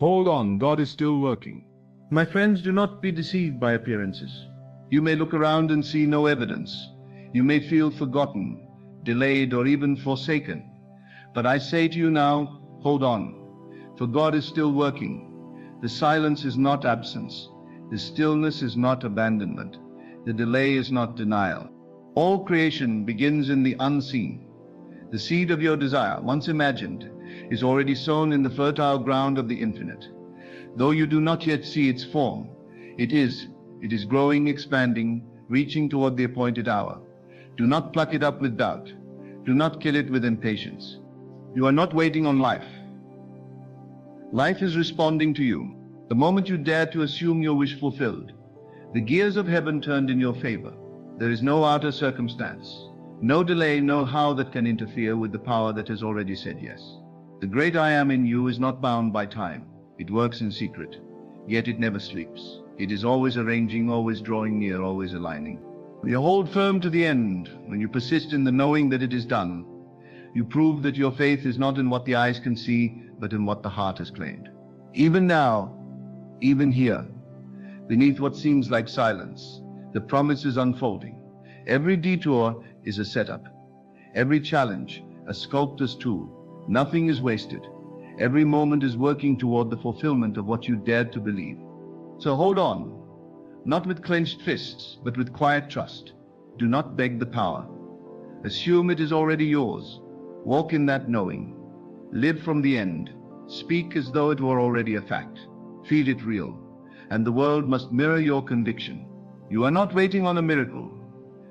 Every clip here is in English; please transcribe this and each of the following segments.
Hold on, God is still working. My friends, do not be deceived by appearances. You may look around and see no evidence. You may feel forgotten, delayed, or even forsaken. But I say to you now, hold on, for God is still working. The silence is not absence. The stillness is not abandonment. The delay is not denial. All creation begins in the unseen. The seed of your desire, once imagined, is already sown in the fertile ground of the infinite. Though you do not yet see its form, it is growing, expanding, reaching toward the appointed hour. Do not pluck it up with doubt. Do not kill it with impatience. You are not waiting on life. Life is responding to you. The moment you dare to assume your wish fulfilled, the gears of heaven turned in your favor. There is no outer circumstance, no delay, no how that can interfere with the power that has already said yes. The great I am in you is not bound by time. It works in secret, yet it never sleeps. It is always arranging, always drawing near, always aligning. You hold firm to the end. When you persist in the knowing that it is done, you prove that your faith is not in what the eyes can see, but in what the heart has claimed. Even now, even here, beneath what seems like silence, the promise is unfolding. Every detour is a setup. Every challenge, a sculptor's tool. Nothing is wasted. Every moment is working toward the fulfillment of what you dared to believe. So hold on, not with clenched fists, but with quiet trust. Do not beg the power. Assume it is already yours. Walk in that knowing. Live from the end. Speak as though it were already a fact. Feel it real. And the world must mirror your conviction. You are not waiting on a miracle.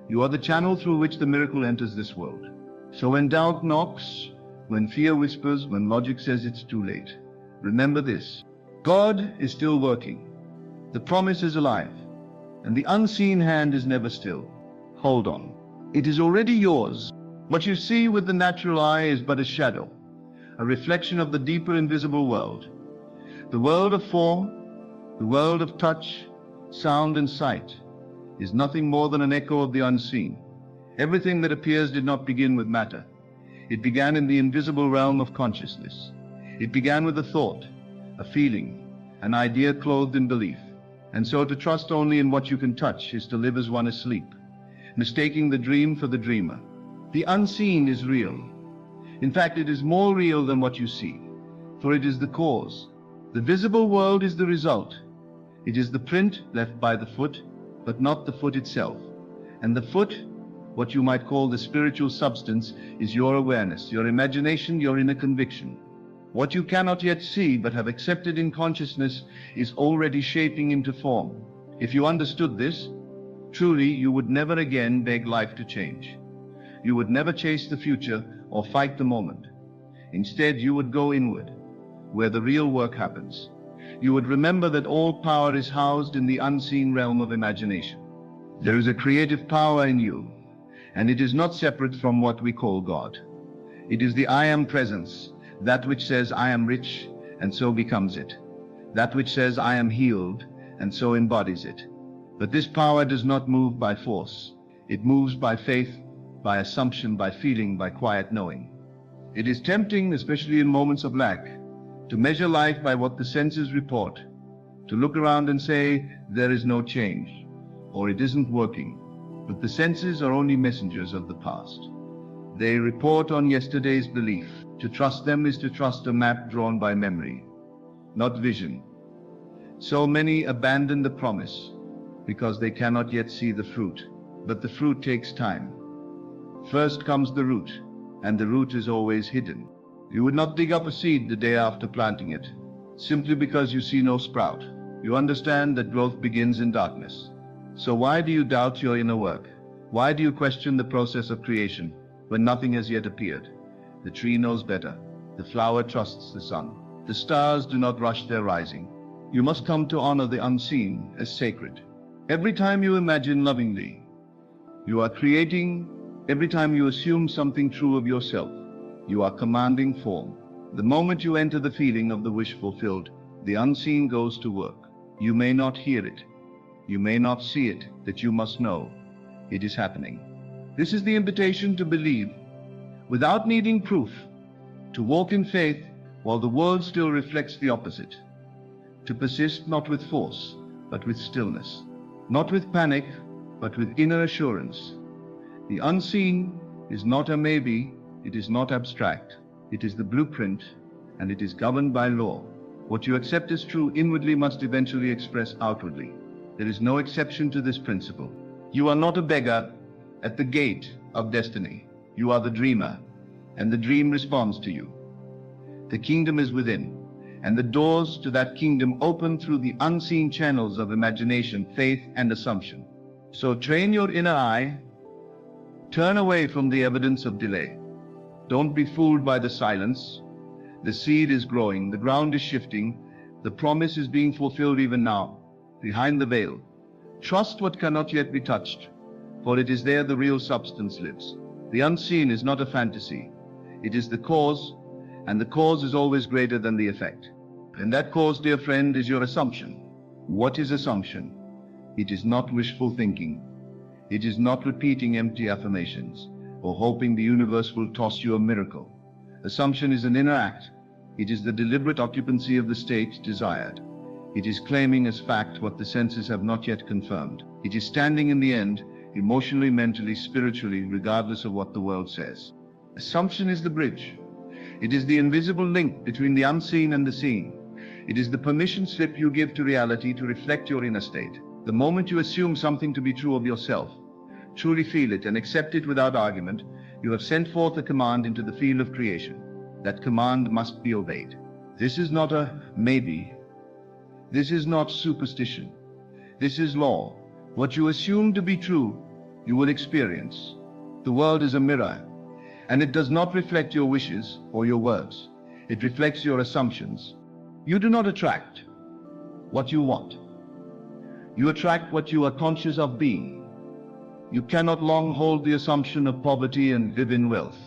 You are the channel through which the miracle enters this world. So when doubt knocks, when fear whispers, when logic says it's too late, remember this: God is still working. The promise is alive, and the unseen hand is never still. Hold on. It is already yours. What you see with the natural eye is but a shadow, a reflection of the deeper invisible world. The world of form, the world of touch, sound, and sight is nothing more than an echo of the unseen. Everything that appears did not begin with matter. It began in the invisible realm of consciousness. It began with a thought, a feeling, an idea clothed in belief. And so to trust only in what you can touch is to live as one asleep, mistaking the dream for the dreamer. The unseen is real. In fact, it is more real than what you see, for it is the cause. The visible world is the result. It is the print left by the foot, but not the foot itself. And the foot, what you might call the spiritual substance, is your awareness, your imagination, your inner conviction. What you cannot yet see but have accepted in consciousness is already shaping into form. If you understood this, truly you would never again beg life to change. You would never chase the future or fight the moment. Instead, you would go inward, where the real work happens. You would remember that all power is housed in the unseen realm of imagination. There is a creative power in you, and it is not separate from what we call God. It is the I am presence, that which says I am rich, and so becomes it. That which says I am healed, and so embodies it. But this power does not move by force. It moves by faith, by assumption, by feeling, by quiet knowing. It is tempting, especially in moments of lack, to measure life by what the senses report, to look around and say there is no change, or it isn't working. But the senses are only messengers of the past. They report on yesterday's belief. To trust them is to trust a map drawn by memory, not vision. So many abandon the promise because they cannot yet see the fruit. But the fruit takes time. First comes the root, and the root is always hidden. You would not dig up a seed the day after planting it, simply because you see no sprout. You understand that growth begins in darkness. So why do you doubt your inner work? Why do you question the process of creation when nothing has yet appeared? The tree knows better. The flower trusts the sun. The stars do not rush their rising. You must come to honor the unseen as sacred. Every time you imagine lovingly, you are creating. Every time you assume something true of yourself, you are commanding form. The moment you enter the feeling of the wish fulfilled, the unseen goes to work. You may not hear it. You may not see it, that you must know it is happening. This is the invitation to believe without needing proof, to walk in faith while the world still reflects the opposite. to persist not with force, but with stillness, not with panic, but with inner assurance. The unseen is not a maybe, it is not abstract, it is the blueprint, and it is governed by law. What you accept as true inwardly must eventually express outwardly. There is no exception to this principle. You are not a beggar at the gate of destiny. You are the dreamer, and the dream responds to you. The kingdom is within, and the doors to that kingdom open through the unseen channels of imagination, faith, and assumption. So train your inner eye. Turn away from the evidence of delay. Don't be fooled by the silence. The seed is growing, the ground is shifting, the promise is being fulfilled even now, behind the veil. Trust what cannot yet be touched, for it is there the real substance lives. The unseen is not a fantasy. It is the cause, and the cause is always greater than the effect. And that cause, dear friend, is your assumption. What is assumption? It is not wishful thinking. It is not repeating empty affirmations or hoping the universe will toss you a miracle. Assumption is an inner act. It is the deliberate occupancy of the state desired. It is claiming as fact what the senses have not yet confirmed. It is standing in the end, emotionally, mentally, spiritually, regardless of what the world says. Assumption is the bridge. It is the invisible link between the unseen and the seen. It is the permission slip you give to reality to reflect your inner state. The moment you assume something to be true of yourself, truly feel it and accept it without argument, you have sent forth a command into the field of creation. That command must be obeyed. This is not a maybe. This is not superstition. This is law. What you assume to be true, you will experience. The world is a mirror, and it does not reflect your wishes or your words. It reflects your assumptions. You do not attract what you want. You attract what you are conscious of being. You cannot long hold the assumption of poverty and live in wealth.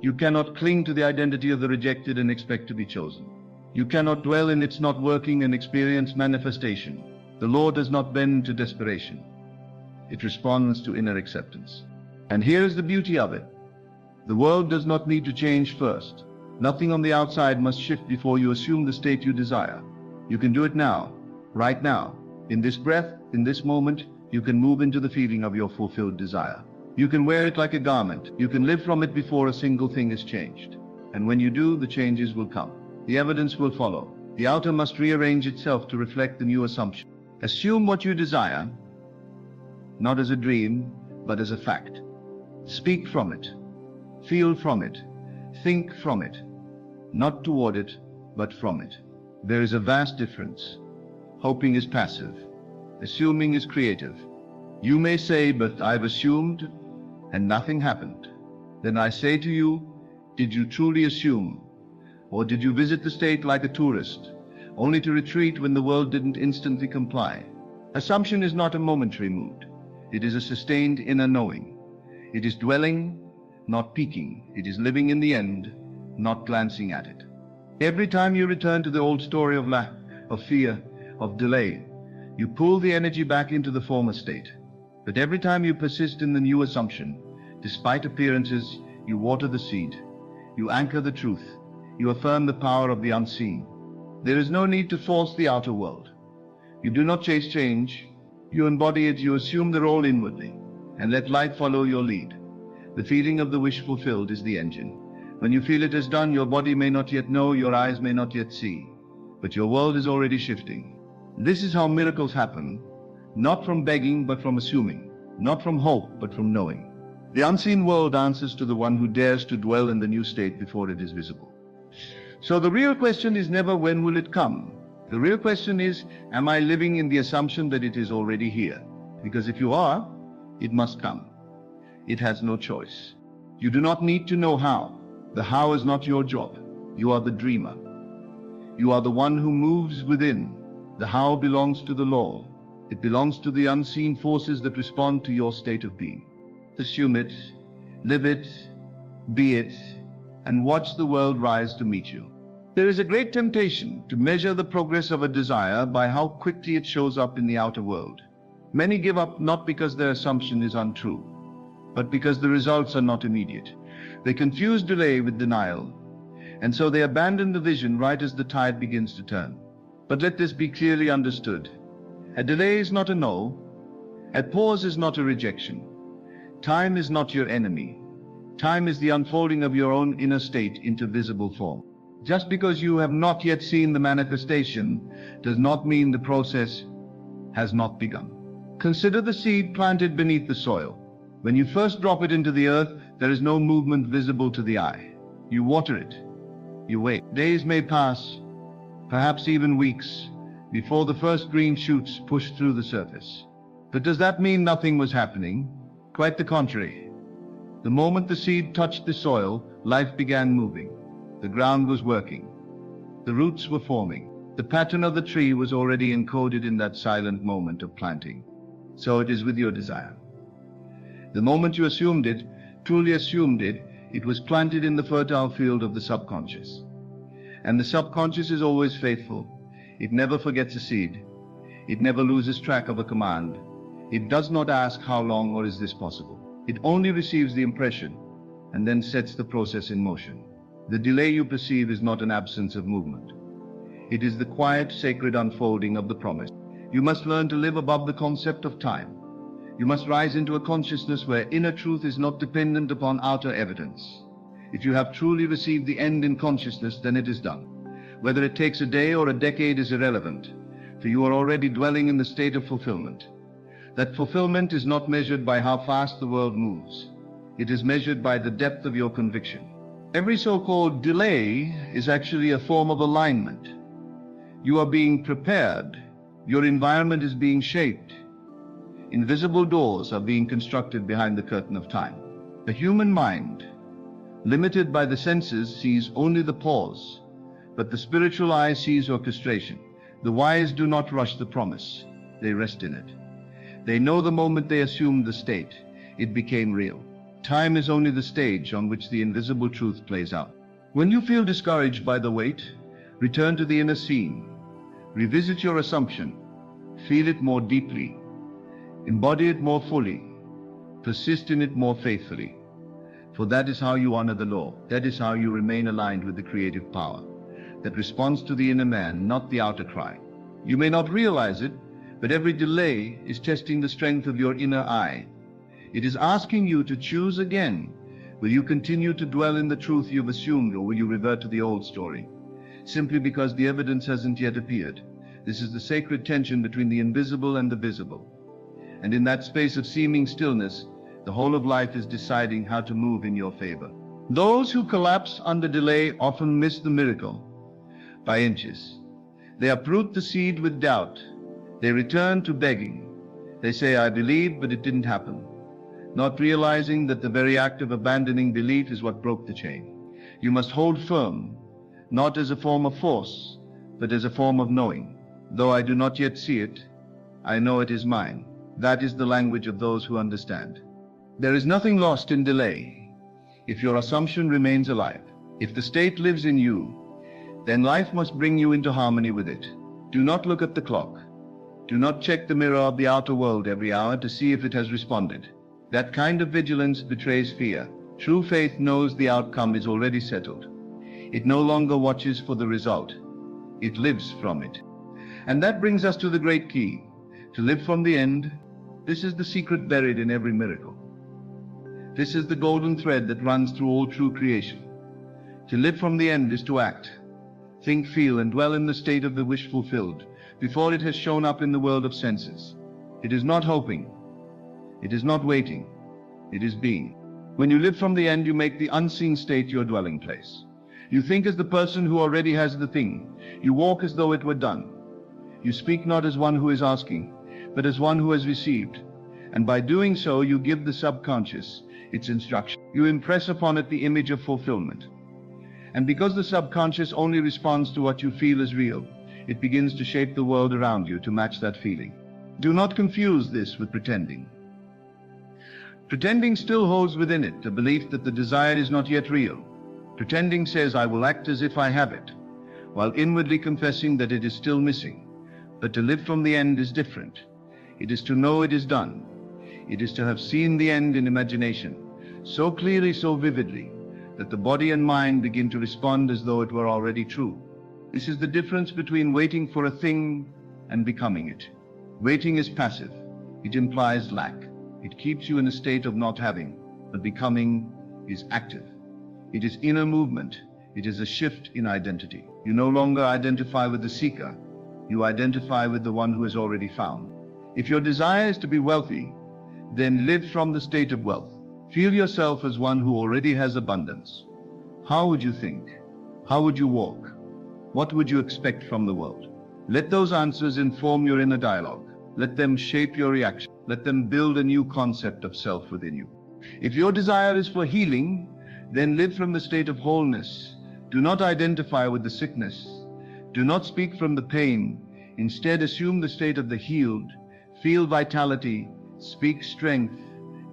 You cannot cling to the identity of the rejected and expect to be chosen. You cannot dwell in its not working and experience manifestation. The law does not bend to desperation. It responds to inner acceptance. And here is the beauty of it. The world does not need to change first. Nothing on the outside must shift before you assume the state you desire. You can do it now, right now. In this breath, in this moment, you can move into the feeling of your fulfilled desire. You can wear it like a garment. You can live from it before a single thing is changed. And when you do, the changes will come. The evidence will follow. The outer must rearrange itself to reflect the new assumption. Assume what you desire, not as a dream, but as a fact. Speak from it. Feel from it. Think from it. Not toward it, but from it. There is a vast difference. Hoping is passive. Assuming is creative. You may say, but I've assumed and nothing happened. Then I say to you, did you truly assume? Or did you visit the state like a tourist, only to retreat when the world didn't instantly comply? Assumption is not a momentary mood. It is a sustained inner knowing. It is dwelling, not peeking. It is living in the end, not glancing at it. Every time you return to the old story of lack, of fear, of delay, you pull the energy back into the former state. But every time you persist in the new assumption, despite appearances, you water the seed. You anchor the truth. You affirm the power of the unseen. There is no need to force the outer world. You do not chase change. You embody it. You assume the role inwardly, and let light follow your lead. The feeling of the wish fulfilled is the engine. When you feel it is done, your body may not yet know, your eyes may not yet see, but your world is already shifting. This is how miracles happen, not from begging, but from assuming, not from hope, but from knowing. The unseen world answers to the one who dares to dwell in the new state before it is visible. So the real question is never when will it come. The real question is, am I living in the assumption that it is already here? Because if you are, it must come. It has no choice. You do not need to know how. The how is not your job. You are the dreamer. You are the one who moves within. The how belongs to the law. It belongs to the unseen forces that respond to your state of being. Assume it, live it, be it, and watch the world rise to meet you. There is a great temptation to measure the progress of a desire by how quickly it shows up in the outer world. Many give up not because their assumption is untrue, but because the results are not immediate. They confuse delay with denial, and so they abandon the vision right as the tide begins to turn. But let this be clearly understood. A delay is not a no. A pause is not a rejection. Time is not your enemy. Time is the unfolding of your own inner state into visible form. Just because you have not yet seen the manifestation does not mean the process has not begun. Consider the seed planted beneath the soil. When you first drop it into the earth, there is no movement visible to the eye. You water it. You wait. Days may pass, perhaps even weeks, before the first green shoots push through the surface. But does that mean nothing was happening? Quite the contrary. The moment the seed touched the soil, life began moving. The ground was working. The roots were forming. The pattern of the tree was already encoded in that silent moment of planting. So it is with your desire. The moment you assumed it, truly assumed it, it was planted in the fertile field of the subconscious. And the subconscious is always faithful. It never forgets a seed. It never loses track of a command. It does not ask how long or is this possible. It only receives the impression and then sets the process in motion. The delay you perceive is not an absence of movement. It is the quiet, sacred unfolding of the promise. You must learn to live above the concept of time. You must rise into a consciousness where inner truth is not dependent upon outer evidence. If you have truly received the end in consciousness, then it is done. Whether it takes a day or a decade is irrelevant, for you are already dwelling in the state of fulfillment. That fulfillment is not measured by how fast the world moves. It is measured by the depth of your conviction. Every so-called delay is actually a form of alignment. You are being prepared. Your environment is being shaped. Invisible doors are being constructed behind the curtain of time. The human mind, limited by the senses, sees only the pause, but the spiritual eye sees orchestration. The wise do not rush the promise. They rest in it. They know the moment they assumed the state, it became real. Time is only the stage on which the invisible truth plays out. When you feel discouraged by the wait, return to the inner scene. Revisit your assumption. Feel it more deeply. Embody it more fully. Persist in it more faithfully. For that is how you honor the law. That is how you remain aligned with the creative power that responds to the inner man, not the outer cry. You may not realize it, but every delay is testing the strength of your inner eye. It is asking you to choose again. Will you continue to dwell in the truth you've assumed, or will you revert to the old story? Simply because the evidence hasn't yet appeared. This is the sacred tension between the invisible and the visible. And in that space of seeming stillness, the whole of life is deciding how to move in your favor. Those who collapse under delay often miss the miracle by inches. They uproot the seed with doubt. They return to begging. They say, I believed, but it didn't happen. Not realizing that the very act of abandoning belief is what broke the chain. You must hold firm, not as a form of force, but as a form of knowing. Though I do not yet see it, I know it is mine. That is the language of those who understand. There is nothing lost in delay if your assumption remains alive. If the state lives in you, then life must bring you into harmony with it. Do not look at the clock. Do not check the mirror of the outer world every hour to see if it has responded. That kind of vigilance betrays fear. True faith knows the outcome is already settled. It no longer watches for the result. It lives from it. And that brings us to the great key. To live from the end. This is the secret buried in every miracle. This is the golden thread that runs through all true creation. To live from the end is to act, think, feel, and dwell in the state of the wish fulfilled before it has shown up in the world of senses. It is not hoping. It is not waiting. It is being. When you live from the end, you make the unseen state your dwelling place. You think as the person who already has the thing. You walk as though it were done. You speak not as one who is asking, but as one who has received. And by doing so, you give the subconscious its instruction. You impress upon it the image of fulfillment. And because the subconscious only responds to what you feel is real, it begins to shape the world around you to match that feeling. Do not confuse this with pretending. Pretending still holds within it the belief that the desire is not yet real. Pretending says, I will act as if I have it, while inwardly confessing that it is still missing. But to live from the end is different. It is to know it is done. It is to have seen the end in imagination, so clearly, so vividly, that the body and mind begin to respond as though it were already true. This is the difference between waiting for a thing and becoming it. Waiting is passive. It implies lack. It keeps you in a state of not having, but becoming is active. It is inner movement. It is a shift in identity. You no longer identify with the seeker. You identify with the one who is already found. If your desire is to be wealthy, then live from the state of wealth. Feel yourself as one who already has abundance. How would you think? How would you walk? What would you expect from the world? Let those answers inform your inner dialogue. Let them shape your reaction. Let them build a new concept of self within you. If your desire is for healing, then live from the state of wholeness. Do not identify with the sickness. Do not speak from the pain. Instead, assume the state of the healed. Feel vitality. Speak strength.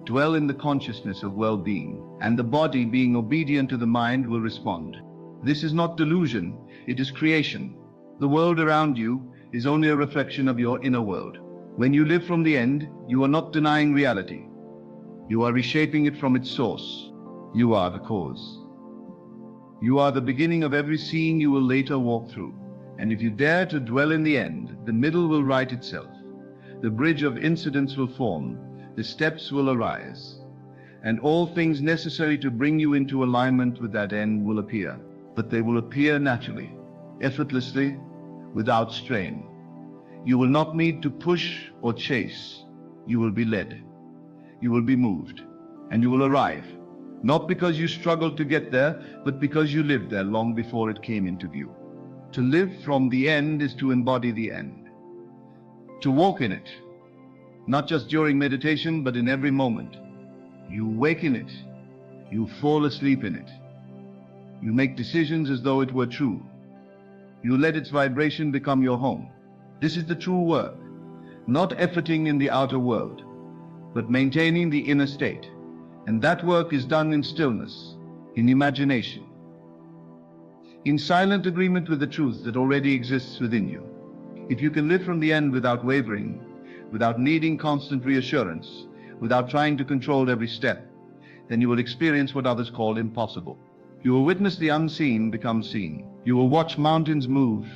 Dwell in the consciousness of well-being. And the body, being obedient to the mind, will respond. This is not delusion. It is creation. The world around you is only a reflection of your inner world. When you live from the end, you are not denying reality. You are reshaping it from its source. You are the cause. You are the beginning of every scene you will later walk through. And if you dare to dwell in the end, the middle will write itself. The bridge of incidents will form. The steps will arise. And all things necessary to bring you into alignment with that end will appear. But they will appear naturally, effortlessly, without strain. You will not need to push or chase. You will be led. You will be moved. And you will arrive. Not because you struggled to get there, but because you lived there long before it came into view. To live from the end is to embody the end. To walk in it, not just during meditation, but in every moment. You wake in it. You fall asleep in it. You make decisions as though it were true. You let its vibration become your home. This is the true work, not efforting in the outer world, but maintaining the inner state. And that work is done in stillness, in imagination, in silent agreement with the truth that already exists within you. If you can live from the end without wavering, without needing constant reassurance, without trying to control every step, then you will experience what others call impossible. You will witness the unseen become seen. You will watch mountains move,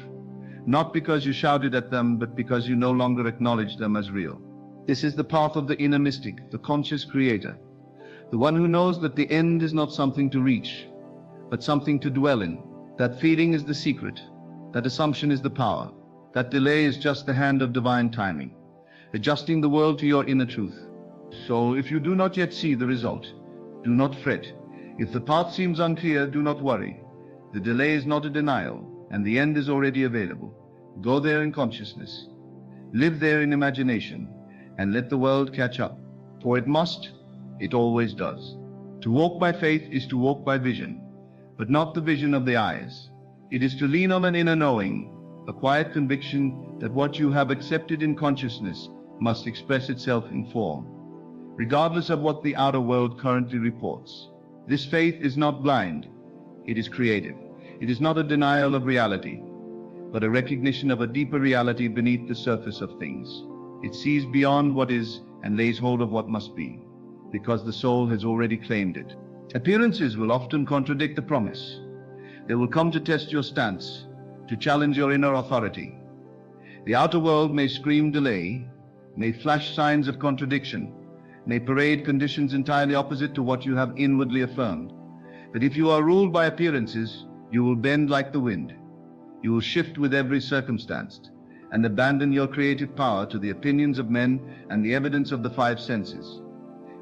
not because you shouted at them, but because you no longer acknowledge them as real. This is the path of the inner mystic, the conscious creator, the one who knows that the end is not something to reach, but something to dwell in. That feeling is the secret. That assumption is the power. That delay is just the hand of divine timing, adjusting the world to your inner truth. So if you do not yet see the result, do not fret. If the path seems unclear, do not worry. The delay is not a denial, and the end is already available. Go there in consciousness. Live there in imagination, and let the world catch up. For it must. It always does. To walk by faith is to walk by vision, but not the vision of the eyes. It is to lean on an inner knowing, a quiet conviction that what you have accepted in consciousness must express itself in form, regardless of what the outer world currently reports. This faith is not blind. It is creative. It is not a denial of reality, but a recognition of a deeper reality beneath the surface of things. It sees beyond what is and lays hold of what must be, because the soul has already claimed it. Appearances will often contradict the promise. They will come to test your stance, to challenge your inner authority. The outer world may scream delay, may flash signs of contradiction, may parade conditions entirely opposite to what you have inwardly affirmed. But if you are ruled by appearances, you will bend like the wind. You will shift with every circumstance, and abandon your creative power to the opinions of men and the evidence of the five senses.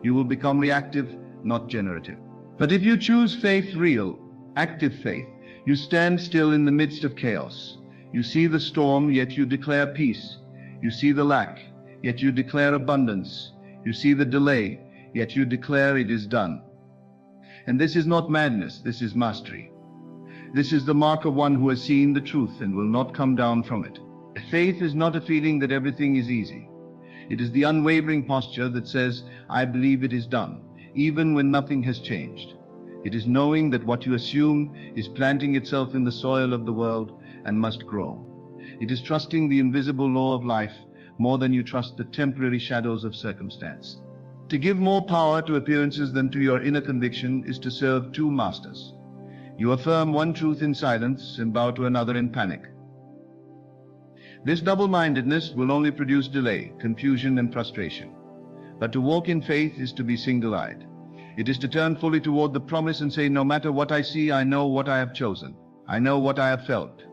You will become reactive, not generative. But if you choose faith, real, active faith, you stand still in the midst of chaos. You see the storm, yet you declare peace. You see the lack, yet you declare abundance. You see the delay, yet you declare it is done. And this is not madness, this is mastery. This is the mark of one who has seen the truth and will not come down from it. Faith is not a feeling that everything is easy. It is the unwavering posture that says, I believe it is done, even when nothing has changed. It is knowing that what you assume is planting itself in the soil of the world and must grow. It is trusting the invisible law of life more than you trust the temporary shadows of circumstance. To give more power to appearances than to your inner conviction is to serve two masters. You affirm one truth in silence and bow to another in panic. This double-mindedness will only produce delay, confusion, and frustration. But to walk in faith is to be single-eyed. It is to turn fully toward the promise and say, no matter what I see, I know what I have chosen. I know what I have felt,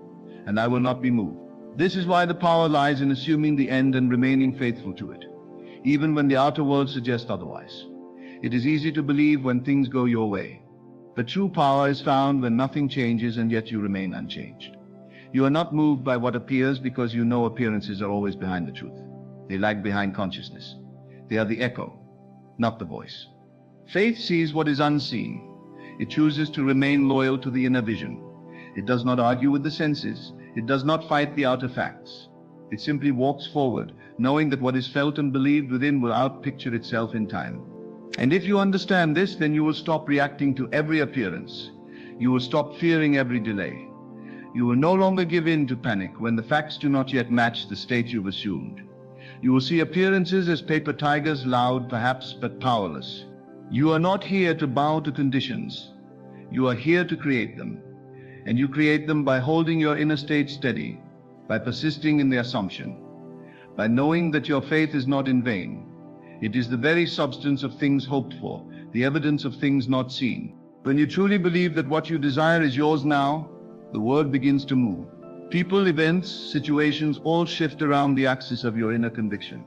and I will not be moved. This is why the power lies in assuming the end and remaining faithful to it, even when the outer world suggests otherwise. It is easy to believe when things go your way. But true power is found when nothing changes and yet you remain unchanged. You are not moved by what appears because you know appearances are always behind the truth. They lag behind consciousness. They are the echo, not the voice. Faith sees what is unseen. It chooses to remain loyal to the inner vision. It does not argue with the senses. It does not fight the outer facts. It simply walks forward, knowing that what is felt and believed within will outpicture itself in time. And if you understand this, then you will stop reacting to every appearance. You will stop fearing every delay. You will no longer give in to panic when the facts do not yet match the state you've assumed. You will see appearances as paper tigers, loud perhaps, but powerless. You are not here to bow to conditions. You are here to create them. And you create them by holding your inner state steady, by persisting in the assumption, by knowing that your faith is not in vain. It is the very substance of things hoped for, the evidence of things not seen. When you truly believe that what you desire is yours now, the world begins to move. People, events, situations all shift around the axis of your inner conviction.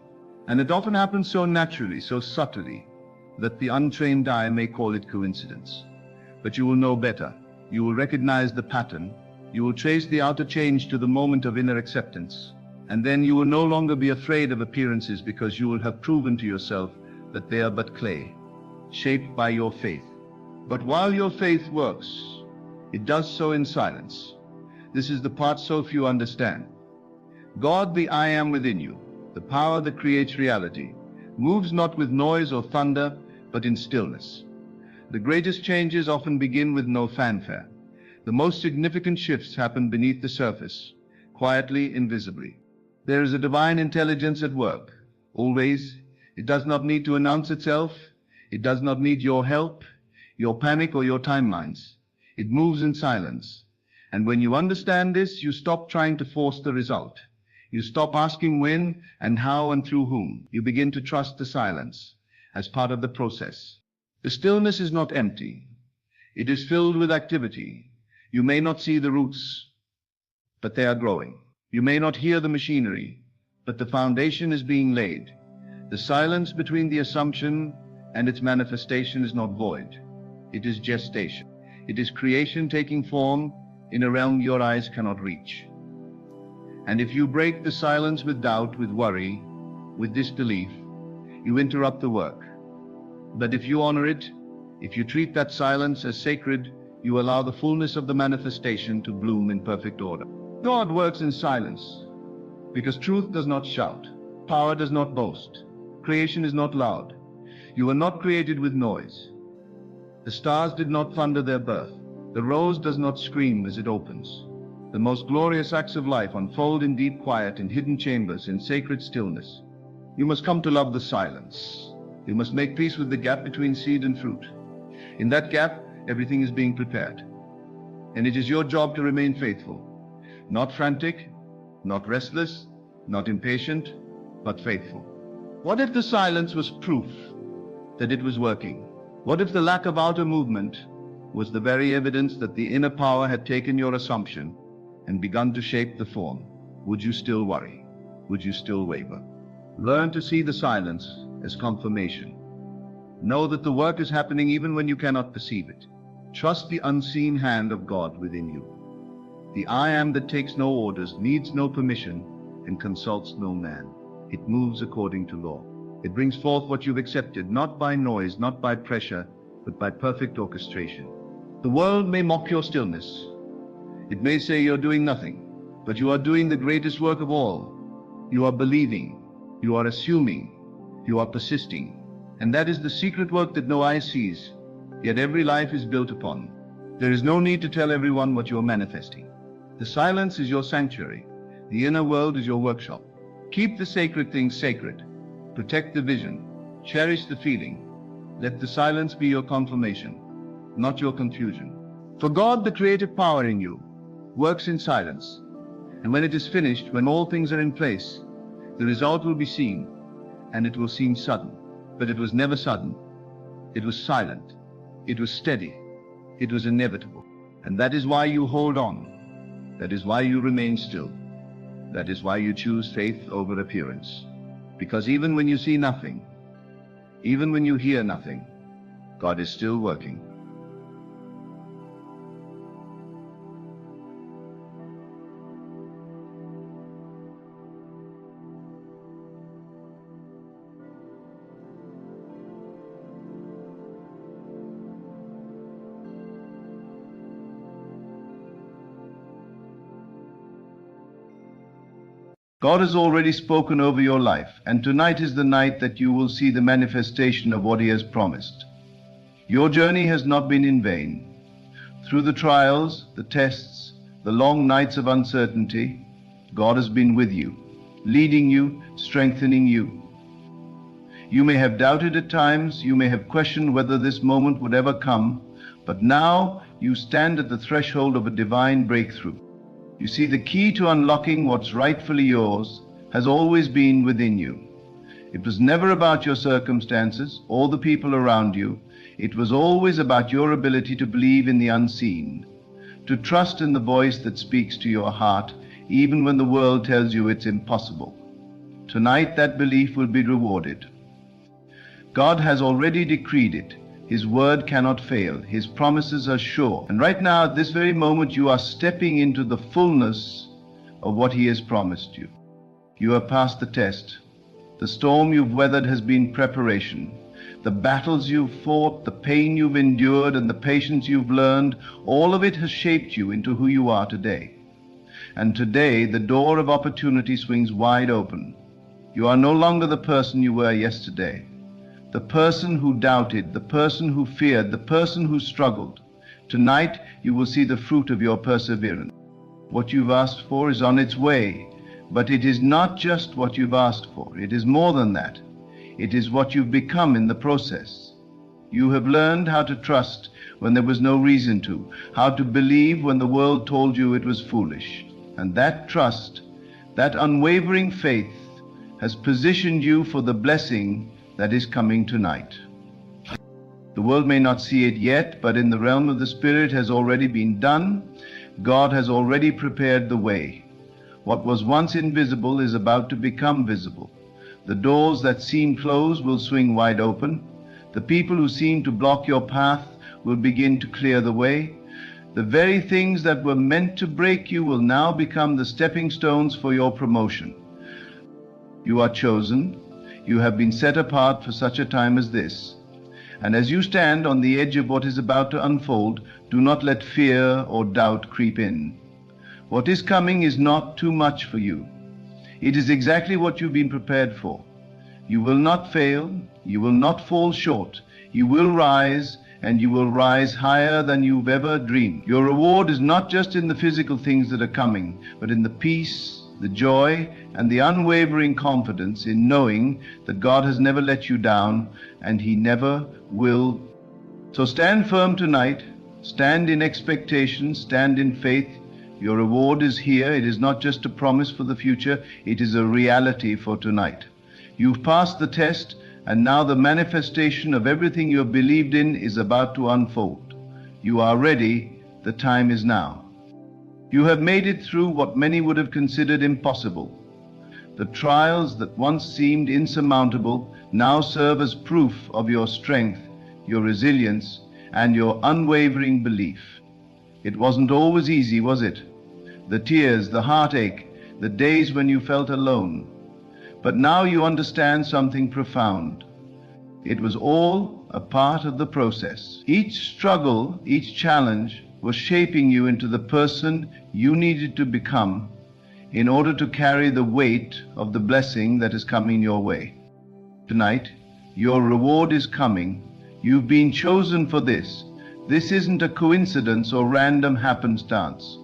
And it often happens so naturally, so subtly, that the untrained eye may call it coincidence. But you will know better. You will recognize the pattern. You will trace the outer change to the moment of inner acceptance. And then you will no longer be afraid of appearances because you will have proven to yourself that they are but clay, shaped by your faith. But while your faith works, it does so in silence. This is the part so few understand. God, the I am within you, the power that creates reality, moves not with noise or thunder, but in stillness. The greatest changes often begin with no fanfare. The most significant shifts happen beneath the surface, quietly, invisibly. There is a divine intelligence at work. Always, it does not need to announce itself. It does not need your help, your panic, or your timelines. It moves in silence. And when you understand this, you stop trying to force the result. You stop asking when and how and through whom. You begin to trust the silence as part of the process. The stillness is not empty. It is filled with activity. You may not see the roots, but they are growing. You may not hear the machinery, but the foundation is being laid. The silence between the assumption and its manifestation is not void. It is gestation. It is creation taking form in a realm your eyes cannot reach. And if you break the silence with doubt, with worry, with disbelief, you interrupt the work. But if you honor it, if you treat that silence as sacred, you allow the fullness of the manifestation to bloom in perfect order. God works in silence because truth does not shout. Power does not boast. Creation is not loud. You were not created with noise. The stars did not thunder their birth. The rose does not scream as it opens. The most glorious acts of life unfold in deep quiet, in hidden chambers, in sacred stillness. You must come to love the silence. You must make peace with the gap between seed and fruit. In that gap, everything is being prepared. And it is your job to remain faithful. Not frantic, not restless, not impatient, but faithful. What if the silence was proof that it was working? What if the lack of outer movement was the very evidence that the inner power had taken your assumption and begun to shape the form? Would you still worry? Would you still waver? Learn to see the silence as confirmation. Know that the work is happening even when you cannot perceive it. Trust the unseen hand of God within you. The I am that takes no orders, needs no permission, and consults no man. It moves according to law. It brings forth what you've accepted, not by noise, not by pressure, but by perfect orchestration. The world may mock your stillness. It may say you're doing nothing, but you are doing the greatest work of all. You are believing, you are assuming, you are persisting. And that is the secret work that no eye sees, yet every life is built upon. There is no need to tell everyone what you are manifesting. The silence is your sanctuary. The inner world is your workshop. Keep the sacred things sacred. Protect the vision. Cherish the feeling. Let the silence be your confirmation, not your confusion. For God, the creative power in you, works in silence. And when it is finished, when all things are in place, the result will be seen, and it will seem sudden. But it was never sudden. It was silent. It was steady. It was inevitable. And that is why you hold on. That is why you remain still. That is why you choose faith over appearance. Because even when you see nothing, even when you hear nothing, God is still working. God has already spoken over your life, and tonight is the night that you will see the manifestation of what He has promised. Your journey has not been in vain. Through the trials, the tests, the long nights of uncertainty, God has been with you, leading you, strengthening you. You may have doubted at times, you may have questioned whether this moment would ever come, but now you stand at the threshold of a divine breakthrough. You see, the key to unlocking what's rightfully yours has always been within you. It was never about your circumstances or the people around you. It was always about your ability to believe in the unseen, to trust in the voice that speaks to your heart, even when the world tells you it's impossible. Tonight, that belief will be rewarded. God has already decreed it. His word cannot fail. His promises are sure. And right now, at this very moment, you are stepping into the fullness of what He has promised you. You have passed the test. The storm you've weathered has been preparation. The battles you've fought, the pain you've endured, and the patience you've learned, all of it has shaped you into who you are today. And today, the door of opportunity swings wide open. You are no longer the person you were yesterday. The person who doubted, the person who feared, the person who struggled. Tonight, you will see the fruit of your perseverance. What you've asked for is on its way, but it is not just what you've asked for. It is more than that. It is what you've become in the process. You have learned how to trust when there was no reason to, how to believe when the world told you it was foolish. And that trust, that unwavering faith, has positioned you for the blessing that is coming tonight. The world may not see it yet, but in the realm of the Spirit has already been done. God has already prepared the way. What was once invisible is about to become visible. The doors that seem closed will swing wide open. The people who seem to block your path will begin to clear the way. The very things that were meant to break you will now become the stepping stones for your promotion. You are chosen. You have been set apart for such a time as this. And as you stand on the edge of what is about to unfold, do not let fear or doubt creep in. What is coming is not too much for you. It is exactly what you've been prepared for. You will not fail. You will not fall short. You will rise, and you will rise higher than you've ever dreamed. Your reward is not just in the physical things that are coming, but in the peace, the joy, and the unwavering confidence in knowing that God has never let you down, and He never will. So stand firm tonight, stand in expectation, stand in faith. Your reward is here. It is not just a promise for the future, it is a reality for tonight. You've passed the test, and now the manifestation of everything you have believed in is about to unfold. You are ready. The time is now. You have made it through what many would have considered impossible. The trials that once seemed insurmountable now serve as proof of your strength, your resilience, and your unwavering belief. It wasn't always easy, was it? The tears, the heartache, the days when you felt alone. But now you understand something profound. It was all a part of the process. Each struggle, each challenge was shaping you into the person you needed to become in order to carry the weight of the blessing that is coming your way. Tonight, your reward is coming. You've been chosen for this. This isn't a coincidence or random happenstance.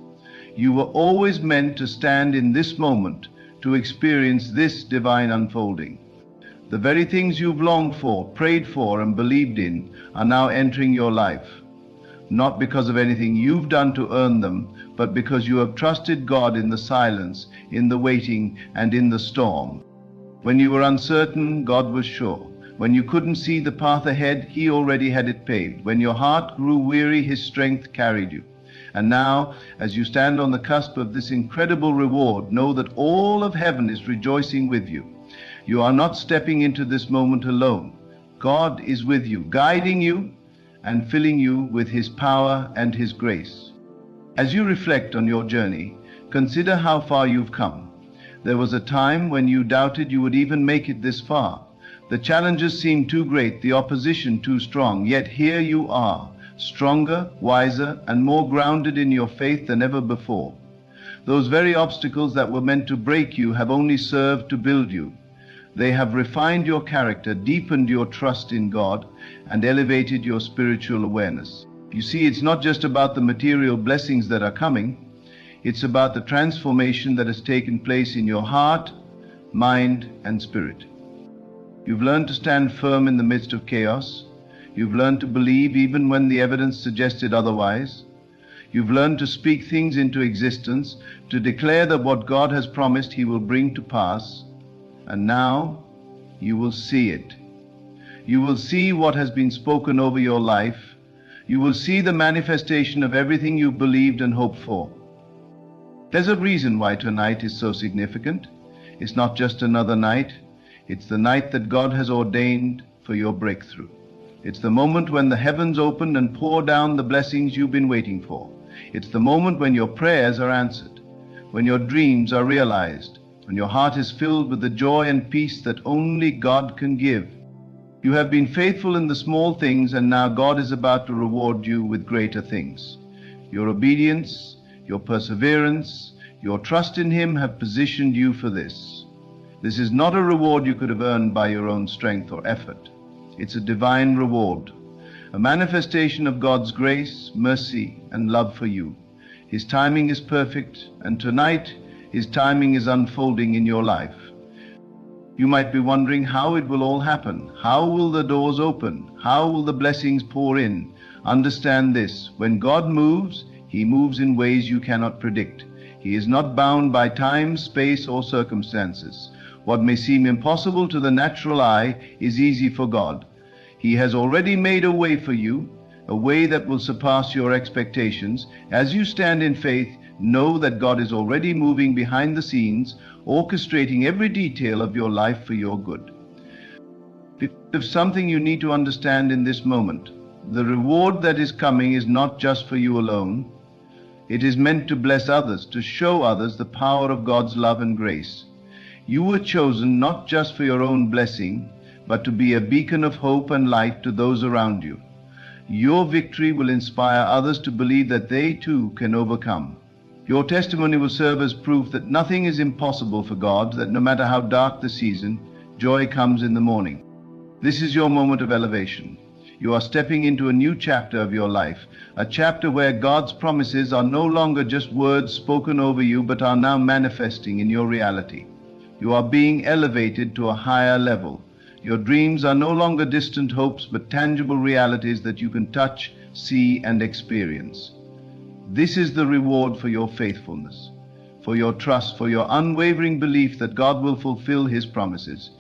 You were always meant to stand in this moment to experience this divine unfolding. The very things you've longed for, prayed for, and believed in are now entering your life. not because of anything you've done to earn them, but because you have trusted God in the silence, in the waiting, and in the storm. When you were uncertain, God was sure. When you couldn't see the path ahead, He already had it paved. When your heart grew weary, His strength carried you. And now, as you stand on the cusp of this incredible reward, know that all of heaven is rejoicing with you. You are not stepping into this moment alone. God is with you, guiding you and filling you with His power and His grace. As you reflect on your journey, consider how far you've come. There was a time when you doubted you would even make it this far. The challenges seemed too great, the opposition too strong, yet here you are, stronger, wiser, and more grounded in your faith than ever before. Those very obstacles that were meant to break you have only served to build you. They have refined your character, deepened your trust in God, and elevated your spiritual awareness. You see, it's not just about the material blessings that are coming. It's about the transformation that has taken place in your heart, mind, and spirit. You've learned to stand firm in the midst of chaos. You've learned to believe even when the evidence suggested otherwise. You've learned to speak things into existence, to declare that what God has promised He will bring to pass. And now you will see it. You will see what has been spoken over your life. You will see the manifestation of everything you've believed and hoped for. There's a reason why tonight is so significant. It's not just another night. It's the night that God has ordained for your breakthrough. It's the moment when the heavens open and pour down the blessings you've been waiting for. It's the moment when your prayers are answered, when your dreams are realized, when your heart is filled with the joy and peace that only God can give. You have been faithful in the small things, and now God is about to reward you with greater things. Your obedience, your perseverance, your trust in Him have positioned you for this. This is not a reward you could have earned by your own strength or effort. It's a divine reward, a manifestation of God's grace, mercy, and love for you. His timing is perfect, and tonight His timing is unfolding in your life. You might be wondering how it will all happen. How will the doors open? How will the blessings pour in? Understand this: when God moves, He moves in ways you cannot predict. He is not bound by time, space, or circumstances. What may seem impossible to the natural eye is easy for God. He has already made a way for you, a way that will surpass your expectations. As you stand in faith, know that God is already moving behind the scenes, orchestrating every detail of your life for your good. There's something you need to understand in this moment. The reward that is coming is not just for you alone. It is meant to bless others, to show others the power of God's love and grace. You were chosen not just for your own blessing, but to be a beacon of hope and light to those around you. Your victory will inspire others to believe that they too can overcome. Your testimony will serve as proof that nothing is impossible for God, that no matter how dark the season, joy comes in the morning. This is your moment of elevation. You are stepping into a new chapter of your life, a chapter where God's promises are no longer just words spoken over you, but are now manifesting in your reality. You are being elevated to a higher level. Your dreams are no longer distant hopes, but tangible realities that you can touch, see, and experience. This is the reward for your faithfulness, for your trust, for your unwavering belief that God will fulfill His promises.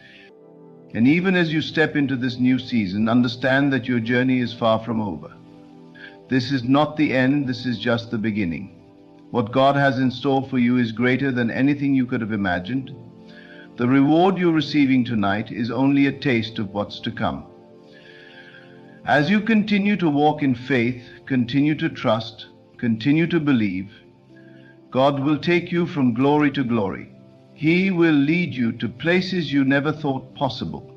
And even as you step into this new season, understand that your journey is far from over. This is not the end, this is just the beginning. What God has in store for you is greater than anything you could have imagined. The reward you're receiving tonight is only a taste of what's to come. As you continue to walk in faith, continue to trust, continue to believe, God will take you from glory to glory. He will lead you to places you never thought possible,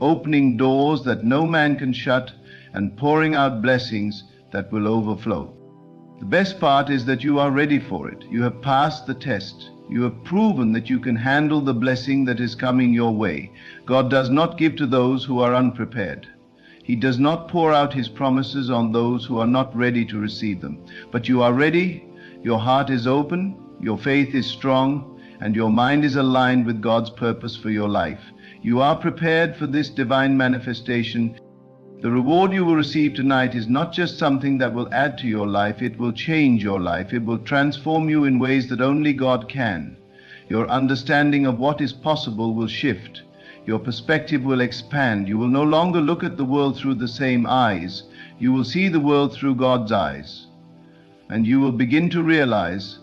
opening doors that no man can shut and pouring out blessings that will overflow. The best part is that you are ready for it. You have passed the test. You have proven that you can handle the blessing that is coming your way. God does not give to those who are unprepared. He does not pour out His promises on those who are not ready to receive them. But you are ready, your heart is open, your faith is strong, and your mind is aligned with God's purpose for your life. You are prepared for this divine manifestation. The reward you will receive tonight is not just something that will add to your life, it will change your life. It will transform you in ways that only God can. Your understanding of what is possible will shift. Your perspective will expand. You will no longer look at the world through the same eyes. You will see the world through God's eyes. And you will begin to realize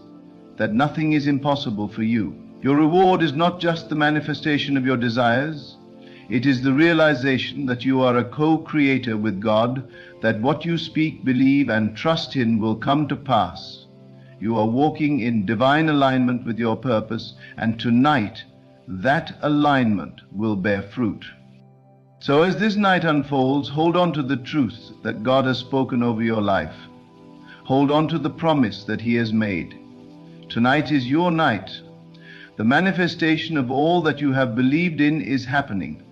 that nothing is impossible for you. Your reward is not just the manifestation of your desires. It is the realization that you are a co-creator with God, that what you speak, believe, and trust in will come to pass. You are walking in divine alignment with your purpose, and tonight, that alignment will bear fruit. So as this night unfolds, hold on to the truth that God has spoken over your life. Hold on to the promise that He has made. Tonight is your night. The manifestation of all that you have believed in is happening.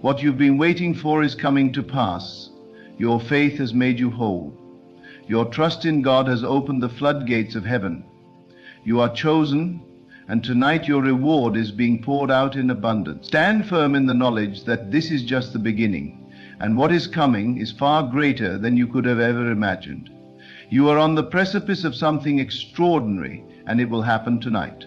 What you've been waiting for is coming to pass. Your faith has made you whole. Your trust in God has opened the floodgates of heaven. You are chosen, and tonight your reward is being poured out in abundance. Stand firm in the knowledge that this is just the beginning, and what is coming is far greater than you could have ever imagined. You are on the precipice of something extraordinary, and it will happen tonight.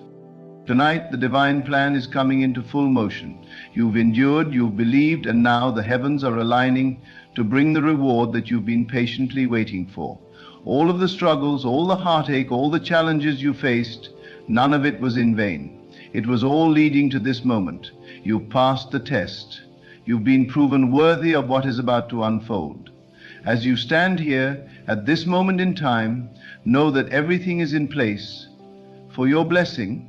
Tonight, the divine plan is coming into full motion. You've endured, you've believed, and now the heavens are aligning to bring the reward that you've been patiently waiting for. All of the struggles, all the heartache, all the challenges you faced, none of it was in vain. It was all leading to this moment. You passed the test. You've been proven worthy of what is about to unfold. As you stand here at this moment in time, know that everything is in place for your blessing,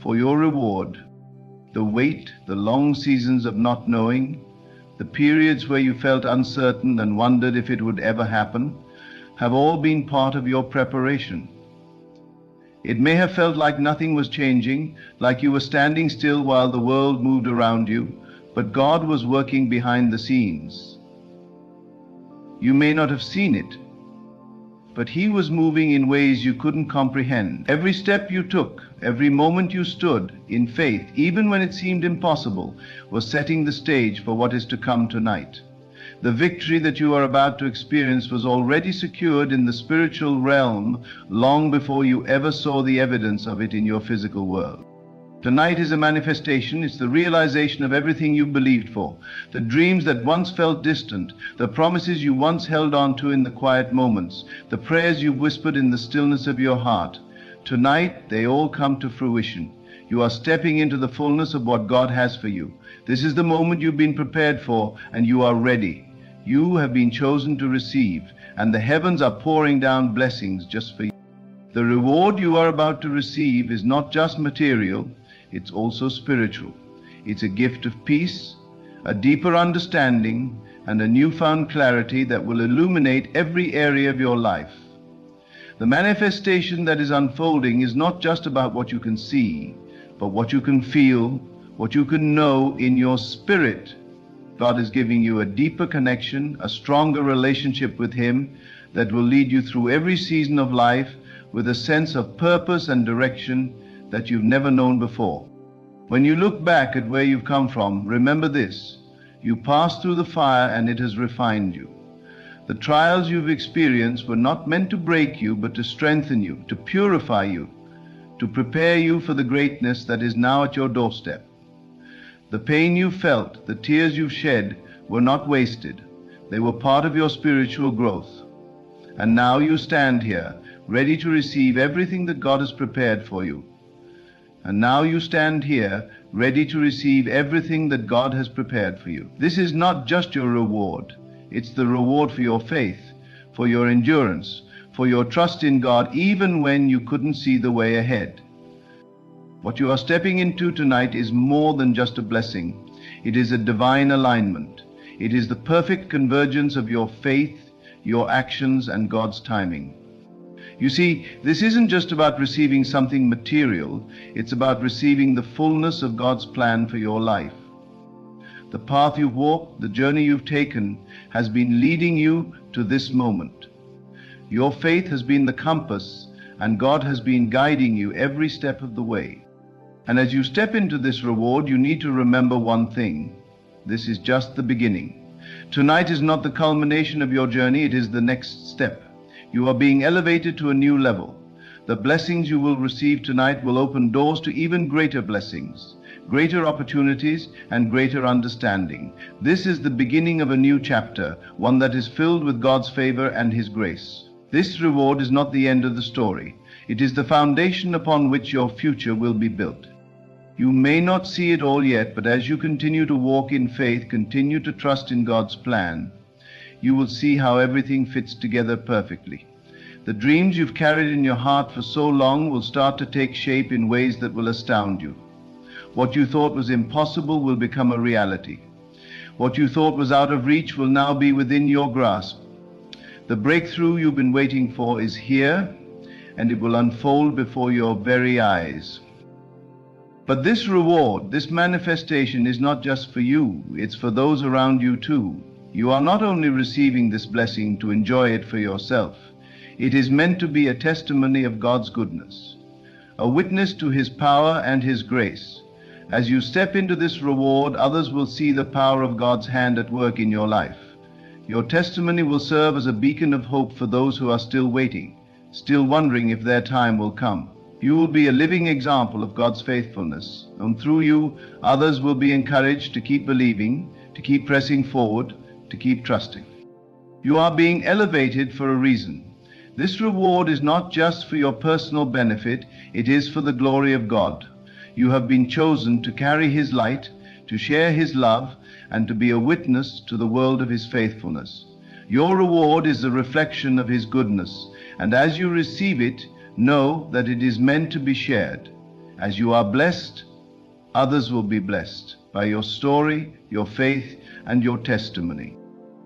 for your reward. The wait, the long seasons of not knowing, the periods where you felt uncertain and wondered if it would ever happen, have all been part of your preparation. It may have felt like nothing was changing, like you were standing still while the world moved around you, but God was working behind the scenes. You may not have seen it, but He was moving in ways you couldn't comprehend. Every step you took, every moment you stood in faith, even when it seemed impossible, was setting the stage for what is to come tonight. The victory that you are about to experience was already secured in the spiritual realm long before you ever saw the evidence of it in your physical world. Tonight is a manifestation. It's the realization of everything you believed for, the dreams that once felt distant, the promises you once held on to in the quiet moments, the prayers you whispered in the stillness of your heart. Tonight, they all come to fruition. You are stepping into the fullness of what God has for you. This is the moment you've been prepared for, and you are ready. You have been chosen to receive, and the heavens are pouring down blessings just for you. The reward you are about to receive is not just material, it's also spiritual. It's a gift of peace, a deeper understanding, and a newfound clarity that will illuminate every area of your life. The manifestation that is unfolding is not just about what you can see, but what you can feel, what you can know in your spirit. God is giving you a deeper connection, a stronger relationship with Him that will lead you through every season of life with a sense of purpose and direction that you've never known before. When you look back at where you've come from, remember this: you passed through the fire and it has refined you. The trials you've experienced were not meant to break you, but to strengthen you, to purify you, to prepare you for the greatness that is now at your doorstep. The pain you felt, the tears you've shed, were not wasted. They were part of your spiritual growth. And now you stand here, ready to receive everything that God has prepared for you. And now you stand here, ready to receive everything that God has prepared for you. This is not just your reward. It's the reward for your faith, for your endurance, for your trust in God, even when you couldn't see the way ahead. What you are stepping into tonight is more than just a blessing. It is a divine alignment. It is the perfect convergence of your faith, your actions, and God's timing. You see, this isn't just about receiving something material. It's about receiving the fullness of God's plan for your life. The path you've walked, the journey you've taken, has been leading you to this moment. Your faith has been the compass, and God has been guiding you every step of the way. And as you step into this reward, you need to remember one thing: this is just the beginning. Tonight is not the culmination of your journey, it is the next step. You are being elevated to a new level. The blessings you will receive tonight will open doors to even greater blessings, greater opportunities, and greater understanding. This is the beginning of a new chapter, one that is filled with God's favor and His grace. This reward is not the end of the story. It is the foundation upon which your future will be built. You may not see it all yet, but as you continue to walk in faith, continue to trust in God's plan, you will see how everything fits together perfectly. The dreams you've carried in your heart for so long will start to take shape in ways that will astound you. What you thought was impossible will become a reality. What you thought was out of reach will now be within your grasp. The breakthrough you've been waiting for is here, and it will unfold before your very eyes. But this reward, this manifestation is not just for you, it's for those around you too. You are not only receiving this blessing to enjoy it for yourself, it is meant to be a testimony of God's goodness, a witness to His power and His grace. As you step into this reward, others will see the power of God's hand at work in your life. Your testimony will serve as a beacon of hope for those who are still waiting, still wondering if their time will come. You will be a living example of God's faithfulness, and through you, others will be encouraged to keep believing, to keep pressing forward, to keep trusting. You are being elevated for a reason. This reward is not just for your personal benefit, it is for the glory of God. You have been chosen to carry His light, to share His love, and to be a witness to the world of His faithfulness. Your reward is a reflection of His goodness, and as you receive it, know that it is meant to be shared. As you are blessed, others will be blessed by your story, your faith, and your testimony.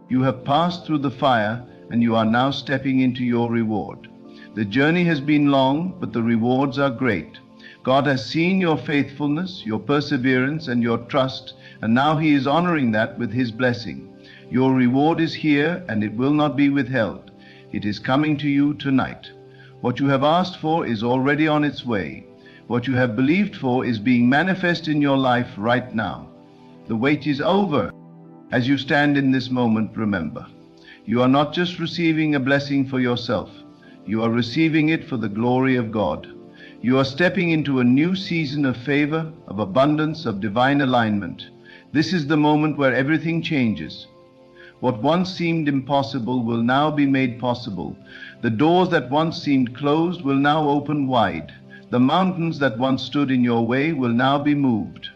You have passed through the fire, and you are now stepping into your reward. The journey has been long, but the rewards are great. God has seen your faithfulness, your perseverance, and your trust, and now He is honoring that with His blessing. Your reward is here, and it will not be withheld. It is coming to you tonight. What you have asked for is already on its way. What you have believed for is being manifest in your life right now. The wait is over. As you stand in this moment, remember, you are not just receiving a blessing for yourself. You are receiving it for the glory of God. You are stepping into a new season of favor, of abundance, of divine alignment. This is the moment where everything changes. What once seemed impossible will now be made possible. The doors that once seemed closed will now open wide. The mountains that once stood in your way will now be moved.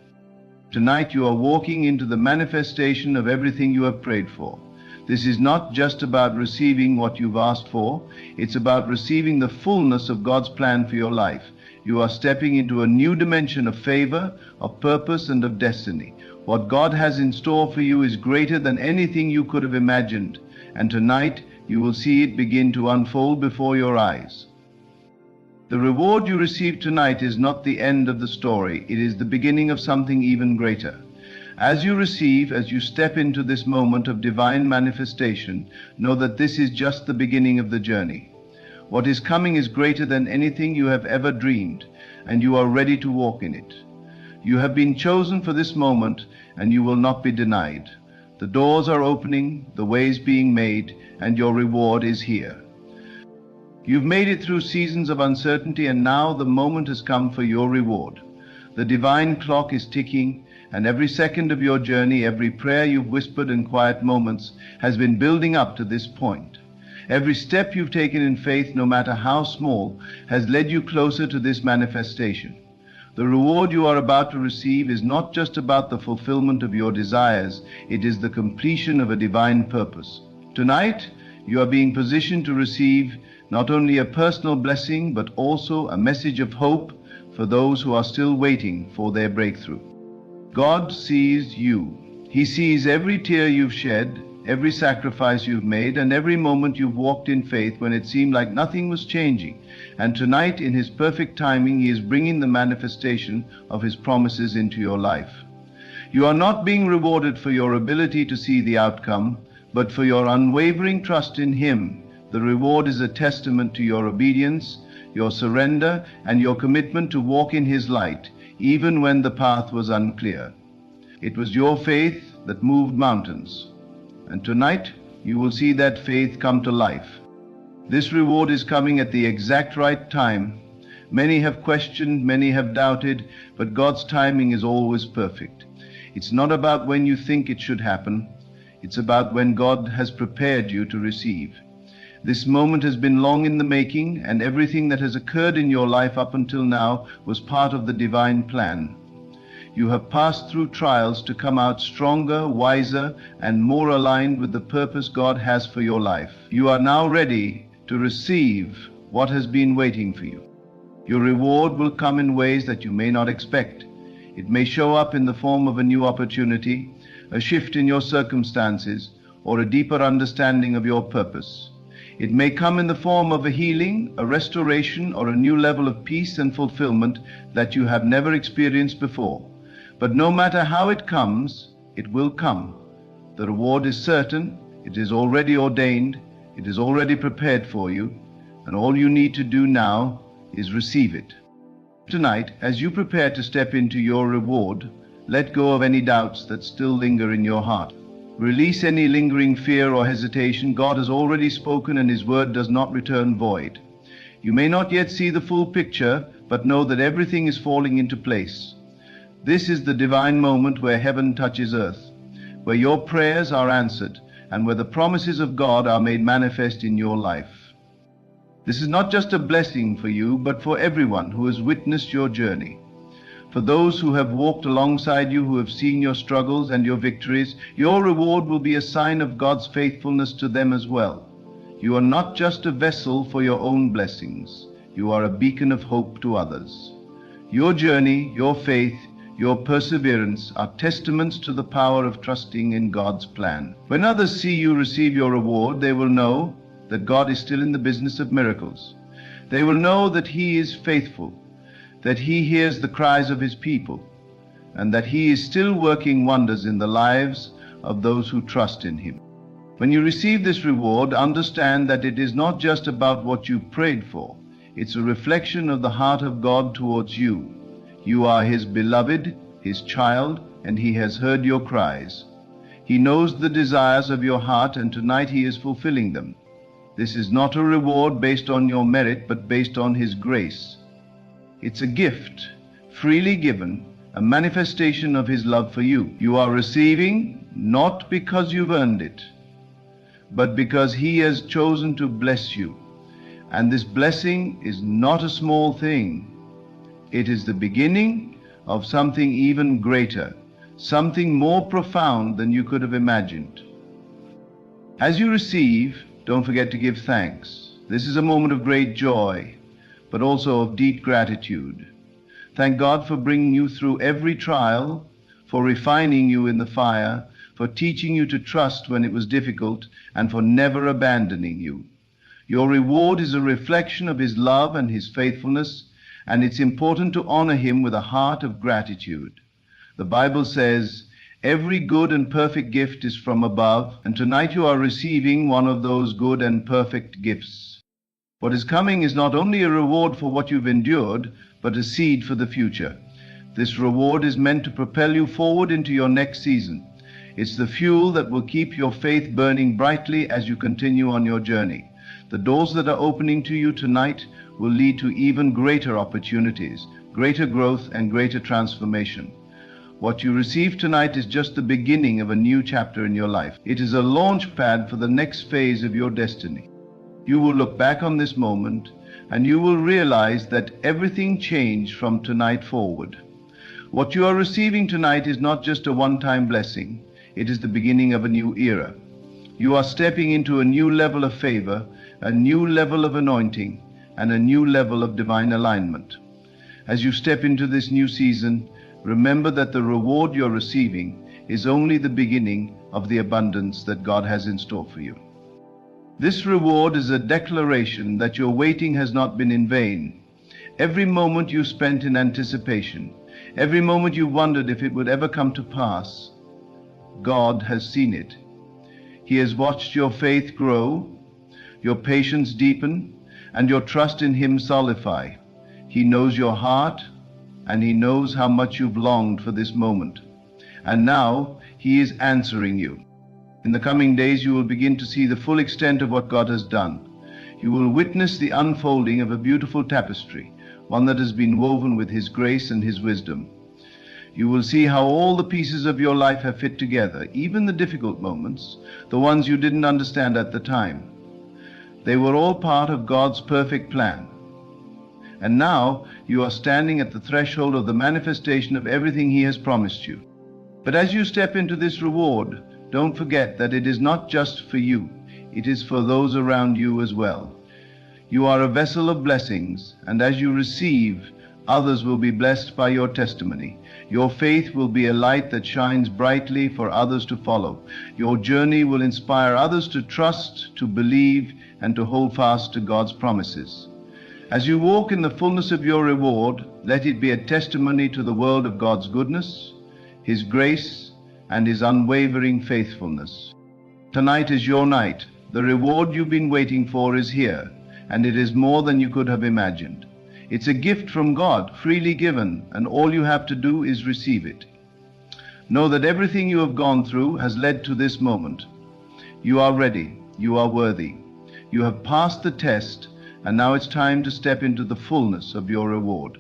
Tonight you are walking into the manifestation of everything you have prayed for. This is not just about receiving what you've asked for, it's about receiving the fullness of God's plan for your life. You are stepping into a new dimension of favor, of purpose, and of destiny. What God has in store for you is greater than anything you could have imagined, and tonight you will see it begin to unfold before your eyes. The reward you receive tonight is not the end of the story, it is the beginning of something even greater. As you receive, as you step into this moment of divine manifestation, know that this is just the beginning of the journey. What is coming is greater than anything you have ever dreamed, and you are ready to walk in it. You have been chosen for this moment, and you will not be denied. The doors are opening, the ways being made, and your reward is here. You've made it through seasons of uncertainty, and now the moment has come for your reward. The divine clock is ticking, and every second of your journey, every prayer you've whispered in quiet moments, has been building up to this point. Every step you've taken in faith, no matter how small, has led you closer to this manifestation. The reward you are about to receive is not just about the fulfillment of your desires, it is the completion of a divine purpose. Tonight, you are being positioned to receive not only a personal blessing, but also a message of hope for those who are still waiting for their breakthrough. God sees you. He sees every tear you've shed, every sacrifice you've made, and every moment you've walked in faith when it seemed like nothing was changing. And tonight, in His perfect timing, He is bringing the manifestation of His promises into your life. You are not being rewarded for your ability to see the outcome, but for your unwavering trust in Him. The reward is a testament to your obedience, your surrender, and your commitment to walk in His light, even when the path was unclear. It was your faith that moved mountains, And tonight, you will see that faith come to life. This reward is coming at the exact right time. Many have questioned, many have doubted, but God's timing is always perfect. It's not about when you think it should happen. It's about when God has prepared you to receive. This moment has been long in the making, and everything that has occurred in your life up until now was part of the divine plan. You have passed through trials to come out stronger, wiser, and more aligned with the purpose God has for your life. You are now ready to receive what has been waiting for you. Your reward will come in ways that you may not expect. It may show up in the form of a new opportunity, a shift in your circumstances, or a deeper understanding of your purpose. It may come in the form of a healing, a restoration, or a new level of peace and fulfillment that you have never experienced before. But no matter how it comes, it will come. The reward is certain, it is already ordained, it is already prepared for you, and all you need to do now is receive it. Tonight, as you prepare to step into your reward, let go of any doubts that still linger in your heart. Release any lingering fear or hesitation. God has already spoken, and His word does not return void. You may not yet see the full picture, but know that everything is falling into place. This is the divine moment where heaven touches earth, where your prayers are answered, and where the promises of God are made manifest in your life. This is not just a blessing for you, but for everyone who has witnessed your journey. For those who have walked alongside you, who have seen your struggles and your victories, your reward will be a sign of God's faithfulness to them as well. You are not just a vessel for your own blessings. You are a beacon of hope to others. Your journey, your faith, your perseverance are testaments to the power of trusting in God's plan. When others see you receive your reward, they will know that God is still in the business of miracles. They will know that He is faithful, that He hears the cries of His people, and that He is still working wonders in the lives of those who trust in Him. When you receive this reward, understand that it is not just about what you prayed for. It's a reflection of the heart of God towards you. You are His beloved, His child, and He has heard your cries. He knows the desires of your heart, and tonight He is fulfilling them. This is not a reward based on your merit, but based on His grace. It's a gift, freely given, a manifestation of His love for you. You are receiving not because you've earned it, but because He has chosen to bless you. And this blessing is not a small thing. It is the beginning of something even greater, something more profound than you could have imagined. As you receive, don't forget to give thanks. This is a moment of great joy, but also of deep gratitude. Thank God for bringing you through every trial, for refining you in the fire, for teaching you to trust when it was difficult, and for never abandoning you. Your reward is a reflection of His love and His faithfulness, and it's important to honor Him with a heart of gratitude. The Bible says, every good and perfect gift is from above, and tonight you are receiving one of those good and perfect gifts. What is coming is not only a reward for what you've endured, but a seed for the future. This reward is meant to propel you forward into your next season. It's the fuel that will keep your faith burning brightly as you continue on your journey. The doors that are opening to you tonight will lead to even greater opportunities, greater growth, and greater transformation. What you receive tonight is just the beginning of a new chapter in your life. It is a launch pad for the next phase of your destiny. You will look back on this moment, and you will realize that everything changed from tonight forward. What you are receiving tonight is not just a one-time blessing. It is the beginning of a new era. You are stepping into a new level of favor, a new level of anointing, and a new level of divine alignment. As you step into this new season, remember that the reward you're receiving is only the beginning of the abundance that God has in store for you. This reward is a declaration that your waiting has not been in vain. Every moment you spent in anticipation, every moment you wondered if it would ever come to pass, God has seen it. He has watched your faith grow, your patience deepen, and your trust in Him solidify. He knows your heart, and He knows how much you've longed for this moment. And now He is answering you. In the coming days, you will begin to see the full extent of what God has done. You will witness the unfolding of a beautiful tapestry, one that has been woven with His grace and His wisdom. You will see how all the pieces of your life have fit together, even the difficult moments, the ones you didn't understand at the time. They were all part of God's perfect plan. And now you are standing at the threshold of the manifestation of everything He has promised you. But as you step into this reward, don't forget that it is not just for you, it is for those around you as well. You are a vessel of blessings, and as you receive, others will be blessed by your testimony. Your faith will be a light that shines brightly for others to follow. Your journey will inspire others to trust, to believe, and to hold fast to God's promises. As you walk in the fullness of your reward, let it be a testimony to the world of God's goodness, His grace, and His unwavering faithfulness. Tonight is your night. The reward you've been waiting for is here, and it is more than you could have imagined. It's a gift from God, freely given, and all you have to do is receive it. Know that everything you have gone through has led to this moment. You are ready. You are worthy. You have passed the test, and now it's time to step into the fullness of your reward.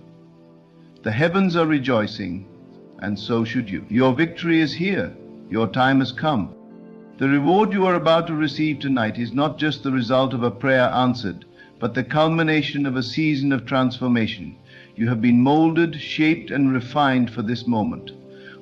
The heavens are rejoicing, and so should you. Your victory is here. Your time has come. The reward you are about to receive tonight is not just the result of a prayer answered, but the culmination of a season of transformation. You have been molded, shaped, and refined for this moment.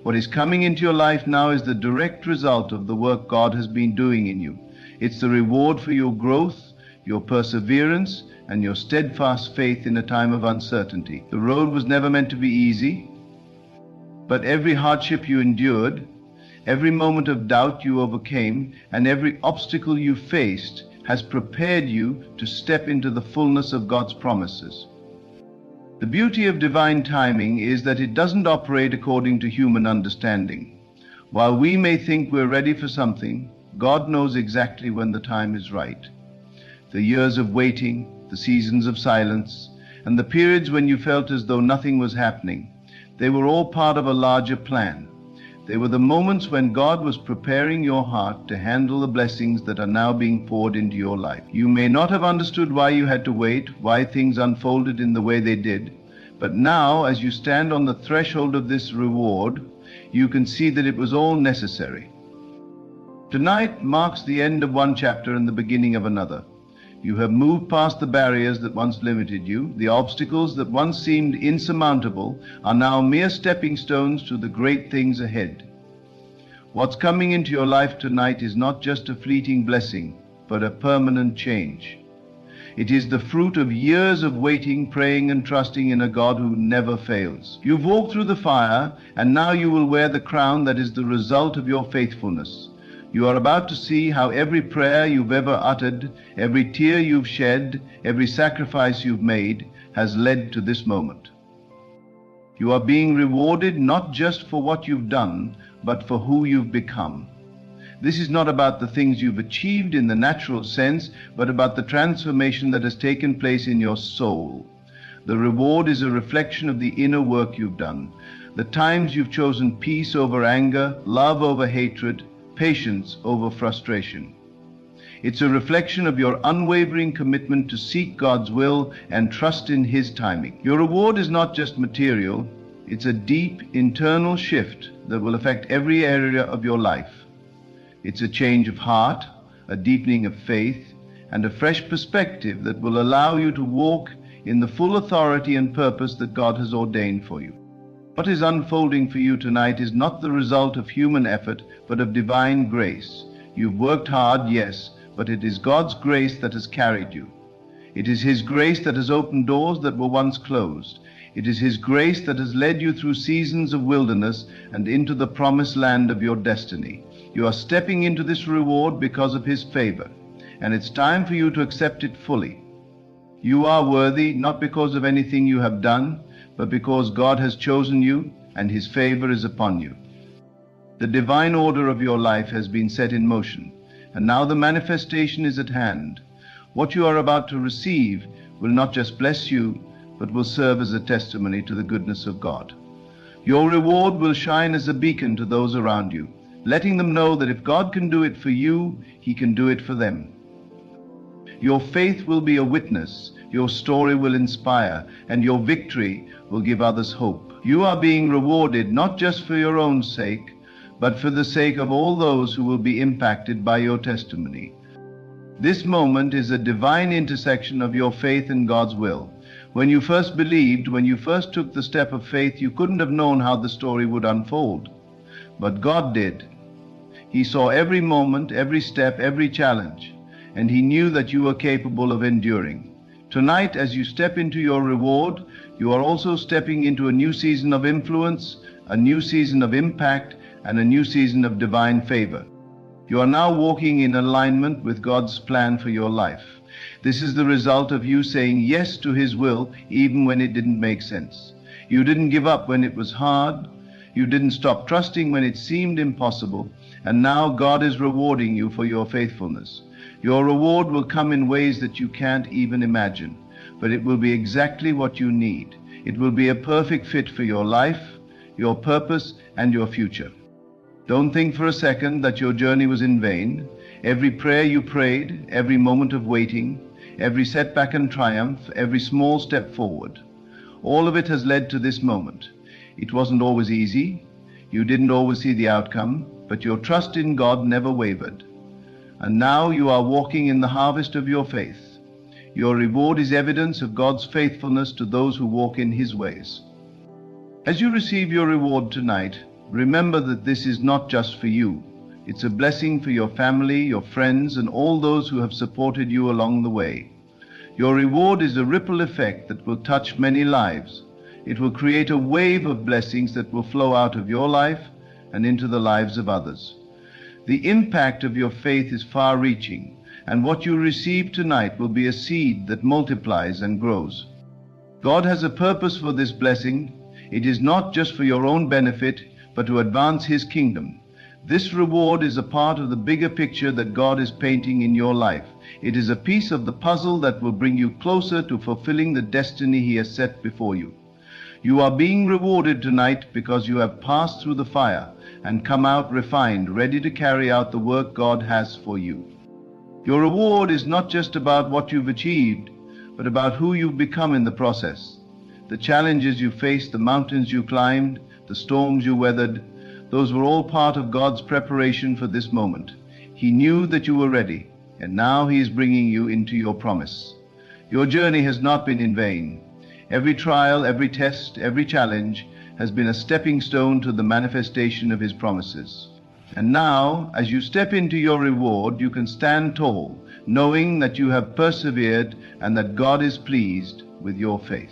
What is coming into your life now is the direct result of the work God has been doing in you. It's the reward for your growth, your perseverance, and your steadfast faith in a time of uncertainty. The road was never meant to be easy, but every hardship you endured, every moment of doubt you overcame, and every obstacle you faced has prepared you to step into the fullness of God's promises. The beauty of divine timing is that it doesn't operate according to human understanding. While we may think we're ready for something, God knows exactly when the time is right. The years of waiting, the seasons of silence, and the periods when you felt as though nothing was happening, they were all part of a larger plan. They were the moments when God was preparing your heart to handle the blessings that are now being poured into your life. You may not have understood why you had to wait, why things unfolded in the way they did, but now, as you stand on the threshold of this reward, you can see that it was all necessary. Tonight marks the end of one chapter and the beginning of another. You have moved past the barriers that once limited you. The obstacles that once seemed insurmountable are now mere stepping stones to the great things ahead. What's coming into your life tonight is not just a fleeting blessing, but a permanent change. It is the fruit of years of waiting, praying, and trusting in a God who never fails. You've walked through the fire, and now you will wear the crown that is the result of your faithfulness. You are about to see how every prayer you've ever uttered, every tear you've shed, every sacrifice you've made has led to this moment. You are being rewarded not just for what you've done, but for who you've become. This is not about the things you've achieved in the natural sense, but about the transformation that has taken place in your soul. The reward is a reflection of the inner work you've done, the times you've chosen peace over anger, love over hatred, patience over frustration. It's a reflection of your unwavering commitment to seek God's will and trust in His timing. Your reward is not just material, it's a deep internal shift that will affect every area of your life. It's a change of heart, a deepening of faith, and a fresh perspective that will allow you to walk in the full authority and purpose that God has ordained for you. What is unfolding for you tonight is not the result of human effort, but of divine grace. You've worked hard, yes, but it is God's grace that has carried you. It is His grace that has opened doors that were once closed. It is His grace that has led you through seasons of wilderness and into the promised land of your destiny. You are stepping into this reward because of His favor, and it's time for you to accept it fully. You are worthy not because of anything you have done, but because God has chosen you and His favor is upon you. The divine order of your life has been set in motion, and now the manifestation is at hand. What you are about to receive will not just bless you, but will serve as a testimony to the goodness of God. Your reward will shine as a beacon to those around you, letting them know that if God can do it for you, He can do it for them. Your faith will be a witness, your story will inspire, and your victory will give others hope. You are being rewarded not just for your own sake, but for the sake of all those who will be impacted by your testimony. This moment is a divine intersection of your faith and God's will. When you first believed, when you first took the step of faith, you couldn't have known how the story would unfold. But God did. He saw every moment, every step, every challenge, and He knew that you were capable of enduring. Tonight, as you step into your reward, you are also stepping into a new season of influence, a new season of impact, and a new season of divine favor. You are now walking in alignment with God's plan for your life. This is the result of you saying yes to His will even when it didn't make sense. You didn't give up when it was hard. You didn't stop trusting when it seemed impossible. And now God is rewarding you for your faithfulness. Your reward will come in ways that you can't even imagine, but it will be exactly what you need. It will be a perfect fit for your life, your purpose, and your future. Don't think for a second that your journey was in vain. Every prayer you prayed, every moment of waiting, every setback and triumph, every small step forward, all of it has led to this moment. It wasn't always easy. You didn't always see the outcome, but your trust in God never wavered. And now you are walking in the harvest of your faith. Your reward is evidence of God's faithfulness to those who walk in His ways. As you receive your reward tonight, remember that this is not just for you. It's a blessing for your family, your friends, and all those who have supported you along the way. Your reward is a ripple effect that will touch many lives. It will create a wave of blessings that will flow out of your life and into the lives of others. The impact of your faith is far-reaching, and what you receive tonight will be a seed that multiplies and grows. God has a purpose for this blessing. It is not just for your own benefit, but to advance His kingdom. This reward is a part of the bigger picture that God is painting in your life. It is a piece of the puzzle that will bring you closer to fulfilling the destiny He has set before you. You are being rewarded tonight because you have passed through the fire and come out refined, ready to carry out the work God has for you. Your reward is not just about what you've achieved, but about who you've become in the process. The challenges you faced, the mountains you climbed, the storms you weathered, those were all part of God's preparation for this moment. He knew that you were ready, and now He is bringing you into your promise. Your journey has not been in vain. Every trial, every test, every challenge has been a stepping stone to the manifestation of His promises. And now, as you step into your reward, you can stand tall, knowing that you have persevered and that God is pleased with your faith.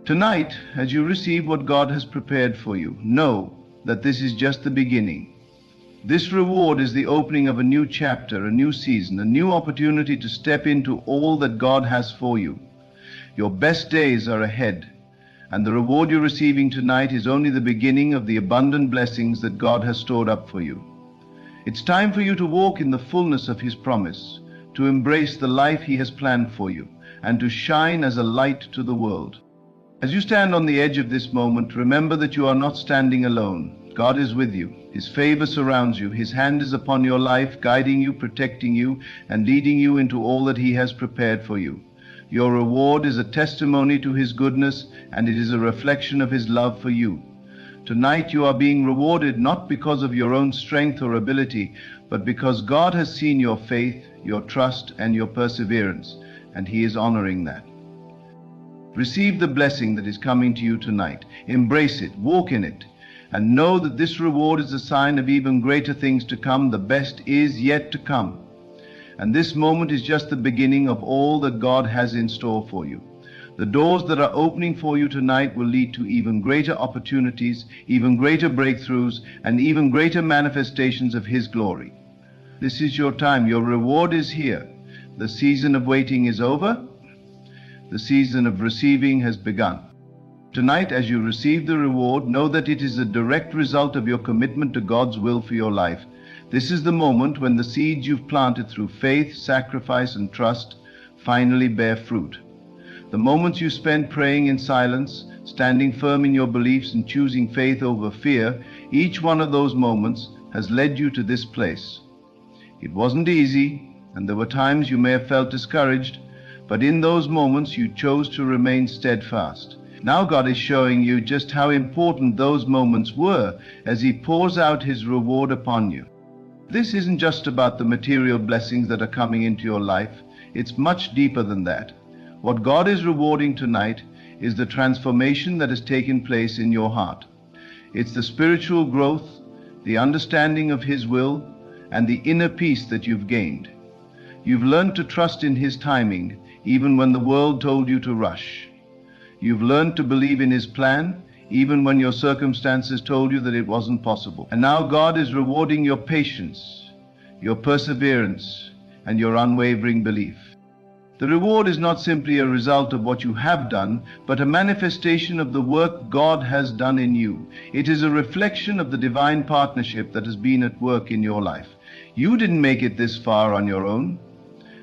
Tonight, as you receive what God has prepared for you, know that this is just the beginning. This reward is the opening of a new chapter, a new season, a new opportunity to step into all that God has for you. Your best days are ahead, and the reward you're receiving tonight is only the beginning of the abundant blessings that God has stored up for you. It's time for you to walk in the fullness of His promise, to embrace the life He has planned for you, and to shine as a light to the world. As you stand on the edge of this moment, remember that you are not standing alone. God is with you. His favor surrounds you. His hand is upon your life, guiding you, protecting you, and leading you into all that He has prepared for you. Your reward is a testimony to His goodness, and it is a reflection of His love for you. Tonight you are being rewarded not because of your own strength or ability, but because God has seen your faith, your trust, and your perseverance, and He is honoring that. Receive the blessing that is coming to you tonight. Embrace it, walk in it, and know that this reward is a sign of even greater things to come. The best is yet to come. And this moment is just the beginning of all that God has in store for you. The doors that are opening for you tonight will lead to even greater opportunities, even greater breakthroughs, and even greater manifestations of His glory. This is your time. Your reward is here. The season of waiting is over. The season of receiving has begun. Tonight, as you receive the reward, know that it is a direct result of your commitment to God's will for your life. This is the moment when the seeds you've planted through faith, sacrifice, and trust finally bear fruit. The moments you spend praying in silence, standing firm in your beliefs, and choosing faith over fear, each one of those moments has led you to this place. It wasn't easy, and there were times you may have felt discouraged, but in those moments you chose to remain steadfast. Now God is showing you just how important those moments were as He pours out His reward upon you. This isn't just about the material blessings that are coming into your life. It's much deeper than that. What God is rewarding tonight is the transformation that has taken place in your heart. It's the spiritual growth, the understanding of His will, and the inner peace that you've gained. You've learned to trust in His timing, even when the world told you to rush. You've learned to believe in His plan, even when your circumstances told you that it wasn't possible. And now God is rewarding your patience, your perseverance, and your unwavering belief. The reward is not simply a result of what you have done, but a manifestation of the work God has done in you. It is a reflection of the divine partnership that has been at work in your life. You didn't make it this far on your own.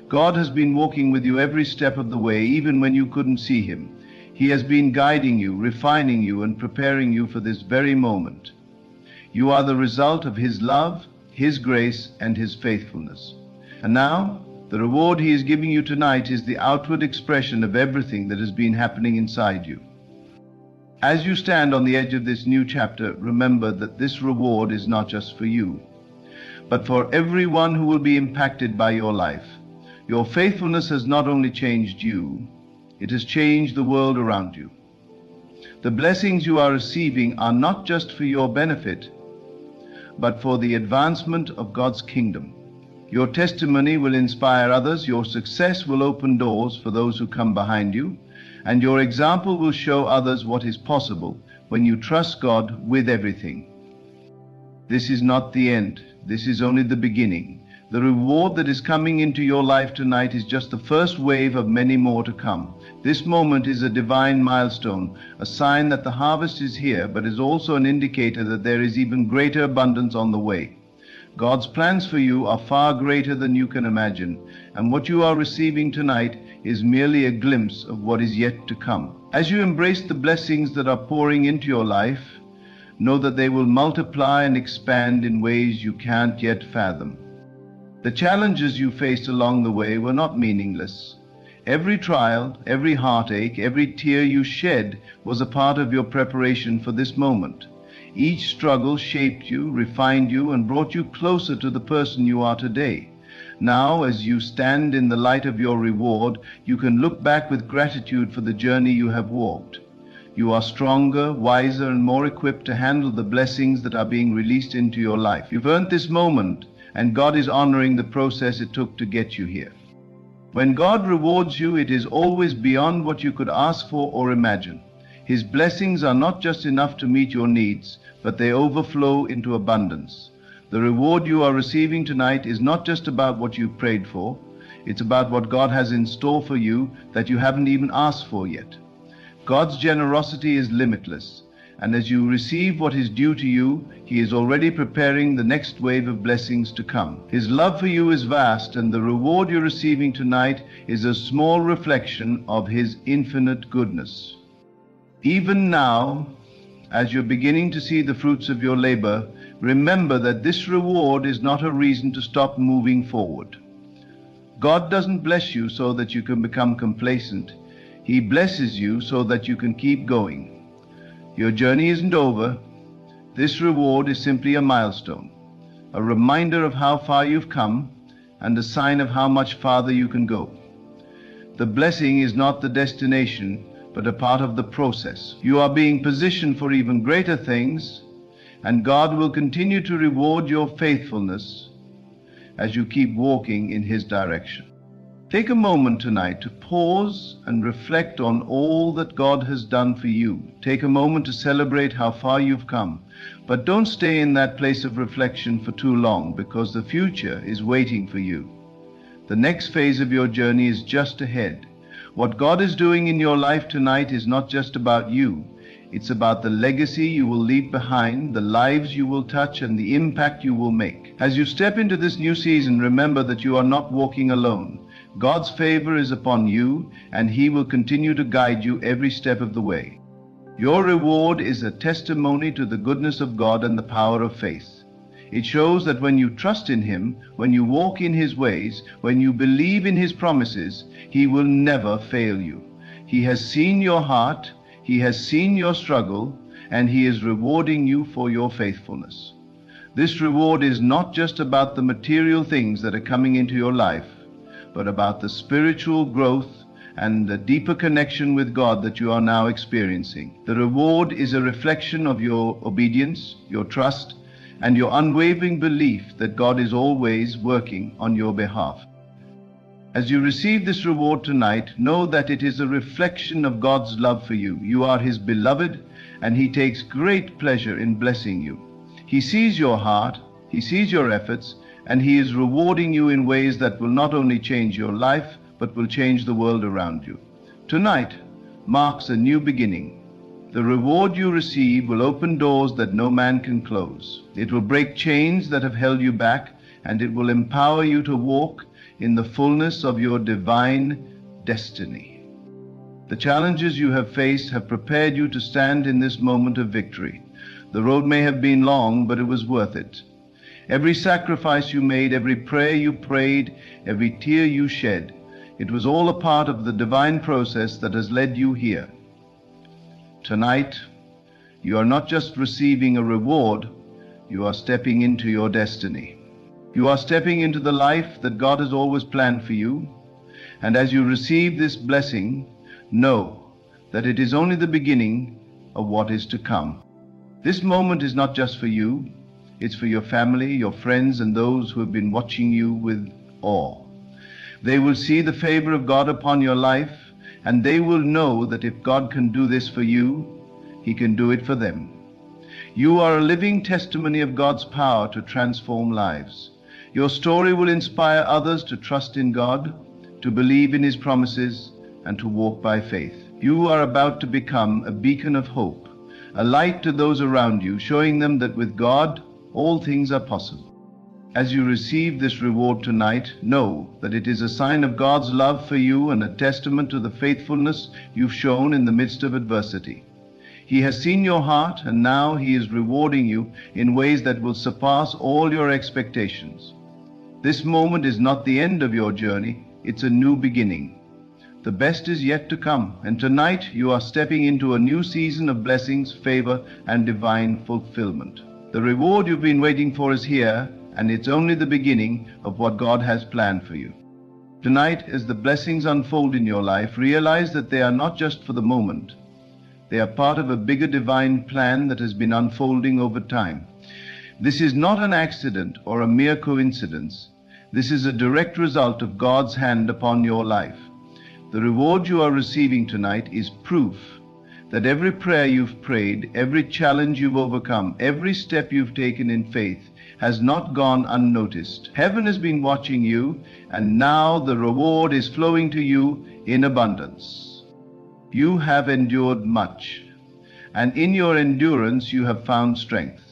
God has been walking with you every step of the way, even when you couldn't see Him. He has been guiding you, refining you, and preparing you for this very moment. You are the result of His love, His grace, and His faithfulness. And now, the reward He is giving you tonight is the outward expression of everything that has been happening inside you. As you stand on the edge of this new chapter, remember that this reward is not just for you, but for everyone who will be impacted by your life. Your faithfulness has not only changed you, it has changed the world around you. The blessings you are receiving are not just for your benefit, but for the advancement of God's kingdom. Your testimony will inspire others, your success will open doors for those who come behind you, and your example will show others what is possible when you trust God with everything. This is not the end. This is only the beginning. The reward that is coming into your life tonight is just the first wave of many more to come. This moment is a divine milestone, a sign that the harvest is here, but is also an indicator that there is even greater abundance on the way. God's plans for you are far greater than you can imagine, and what you are receiving tonight is merely a glimpse of what is yet to come. As you embrace the blessings that are pouring into your life, know that they will multiply and expand in ways you can't yet fathom. The challenges you faced along the way were not meaningless. Every trial, every heartache, every tear you shed was a part of your preparation for this moment. Each struggle shaped you, refined you, and brought you closer to the person you are today. Now, as you stand in the light of your reward, you can look back with gratitude for the journey you have walked. You are stronger, wiser, and more equipped to handle the blessings that are being released into your life. You've earned this moment, and God is honoring the process it took to get you here. When God rewards you, it is always beyond what you could ask for or imagine. His blessings are not just enough to meet your needs, but they overflow into abundance. The reward you are receiving tonight is not just about what you prayed for. It's about what God has in store for you that you haven't even asked for yet. God's generosity is limitless, and as you receive what is due to you, He is already preparing the next wave of blessings to come. His love for you is vast, and the reward you're receiving tonight is a small reflection of His infinite goodness. Even now, as you're beginning to see the fruits of your labor, remember that this reward is not a reason to stop moving forward. God doesn't bless you so that you can become complacent. He blesses you so that you can keep going. Your journey isn't over. This reward is simply a milestone, a reminder of how far you've come, and a sign of how much farther you can go. The blessing is not the destination, but a part of the process. You are being positioned for even greater things, and God will continue to reward your faithfulness as you keep walking in His direction. Take a moment tonight to pause and reflect on all that God has done for you. Take a moment to celebrate how far you've come. But don't stay in that place of reflection for too long, because the future is waiting for you. The next phase of your journey is just ahead. What God is doing in your life tonight is not just about you. It's about the legacy you will leave behind, the lives you will touch, and the impact you will make. As you step into this new season, remember that you are not walking alone. God's favor is upon you, and He will continue to guide you every step of the way. Your reward is a testimony to the goodness of God and the power of faith. It shows that when you trust in Him, when you walk in His ways, when you believe in His promises, He will never fail you. He has seen your heart, He has seen your struggle, and He is rewarding you for your faithfulness. This reward is not just about the material things that are coming into your life, but about the spiritual growth and the deeper connection with God that you are now experiencing. The reward is a reflection of your obedience, your trust, and your unwavering belief that God is always working on your behalf. As you receive this reward tonight, know that it is a reflection of God's love for you. You are His beloved, and He takes great pleasure in blessing you. He sees your heart, He sees your efforts, and He is rewarding you in ways that will not only change your life, but will change the world around you. Tonight marks a new beginning. The reward you receive will open doors that no man can close. It will break chains that have held you back, and it will empower you to walk in the fullness of your divine destiny. The challenges you have faced have prepared you to stand in this moment of victory. The road may have been long, but it was worth it. Every sacrifice you made, every prayer you prayed, every tear you shed, it was all a part of the divine process that has led you here. Tonight, you are not just receiving a reward, you are stepping into your destiny. You are stepping into the life that God has always planned for you, and as you receive this blessing, know that it is only the beginning of what is to come. This moment is not just for you, it's for your family, your friends, and those who have been watching you with awe. They will see the favor of God upon your life, and they will know that if God can do this for you, He can do it for them. You are a living testimony of God's power to transform lives. Your story will inspire others to trust in God, to believe in His promises, and to walk by faith. You are about to become a beacon of hope, a light to those around you, showing them that with God, all things are possible. As you receive this reward tonight, know that it is a sign of God's love for you and a testament to the faithfulness you've shown in the midst of adversity. He has seen your heart, and now He is rewarding you in ways that will surpass all your expectations. This moment is not the end of your journey, it's a new beginning. The best is yet to come, and tonight you are stepping into a new season of blessings, favor, and divine fulfillment. The reward you've been waiting for is here, and it's only the beginning of what God has planned for you. Tonight, as the blessings unfold in your life, realize that they are not just for the moment. They are part of a bigger divine plan that has been unfolding over time. This is not an accident or a mere coincidence. This is a direct result of God's hand upon your life. The reward you are receiving tonight is proof that every prayer you've prayed, every challenge you've overcome, every step you've taken in faith has not gone unnoticed. Heaven has been watching you, and now the reward is flowing to you in abundance. You have endured much, and in your endurance you have found strength.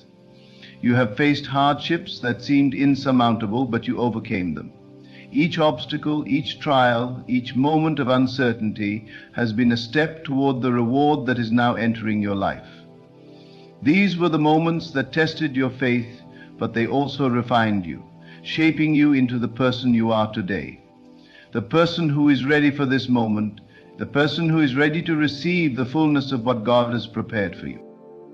You have faced hardships that seemed insurmountable, but you overcame them. Each obstacle, each trial, each moment of uncertainty has been a step toward the reward that is now entering your life. These were the moments that tested your faith, but they also refined you, shaping you into the person you are today. The person who is ready for this moment, the person who is ready to receive the fullness of what God has prepared for you.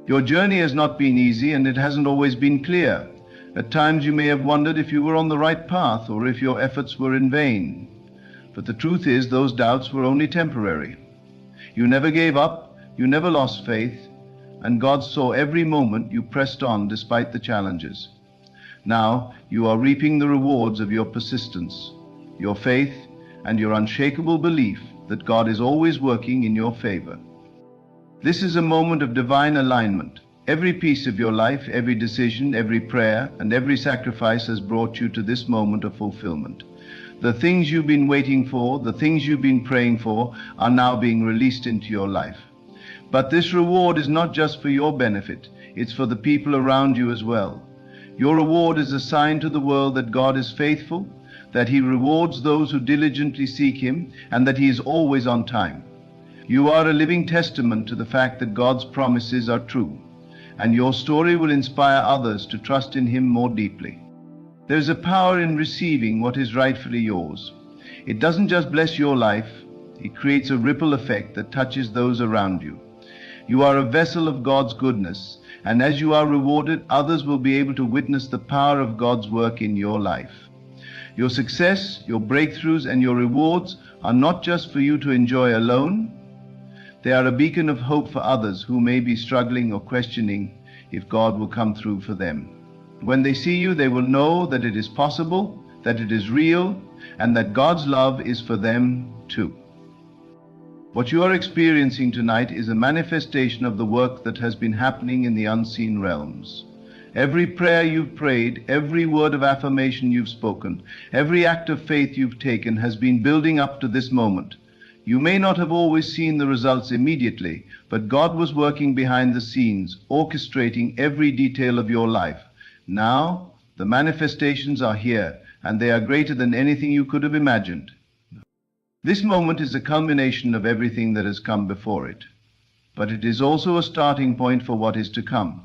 Your journey has not been easy, and it hasn't always been clear. At times you may have wondered if you were on the right path or if your efforts were in vain. But the truth is, those doubts were only temporary. You never gave up, you never lost faith, and God saw every moment you pressed on despite the challenges. Now you are reaping the rewards of your persistence, your faith, and your unshakable belief that God is always working in your favor. This is a moment of divine alignment. Every piece of your life, every decision, every prayer, and every sacrifice has brought you to this moment of fulfillment. The things you've been waiting for, the things you've been praying for, are now being released into your life. But this reward is not just for your benefit, it's for the people around you as well. Your reward is a sign to the world that God is faithful, that He rewards those who diligently seek Him, and that He is always on time. You are a living testament to the fact that God's promises are true. and your story will inspire others to trust in Him more deeply. There is a power in receiving what is rightfully yours. It doesn't just bless your life, it creates a ripple effect that touches those around you. You are a vessel of God's goodness, and as you are rewarded, others will be able to witness the power of God's work in your life. Your success, your breakthroughs, and your rewards are not just for you to enjoy alone. They are a beacon of hope for others who may be struggling or questioning if God will come through for them. When they see you, they will know that it is possible, that it is real, and that God's love is for them too. What you are experiencing tonight is a manifestation of the work that has been happening in the unseen realms. Every prayer you've prayed, every word of affirmation you've spoken, every act of faith you've taken has been building up to this moment. You may not have always seen the results immediately, but God was working behind the scenes, orchestrating every detail of your life. Now, the manifestations are here, and they are greater than anything you could have imagined. This moment is a culmination of everything that has come before it, but it is also a starting point for what is to come.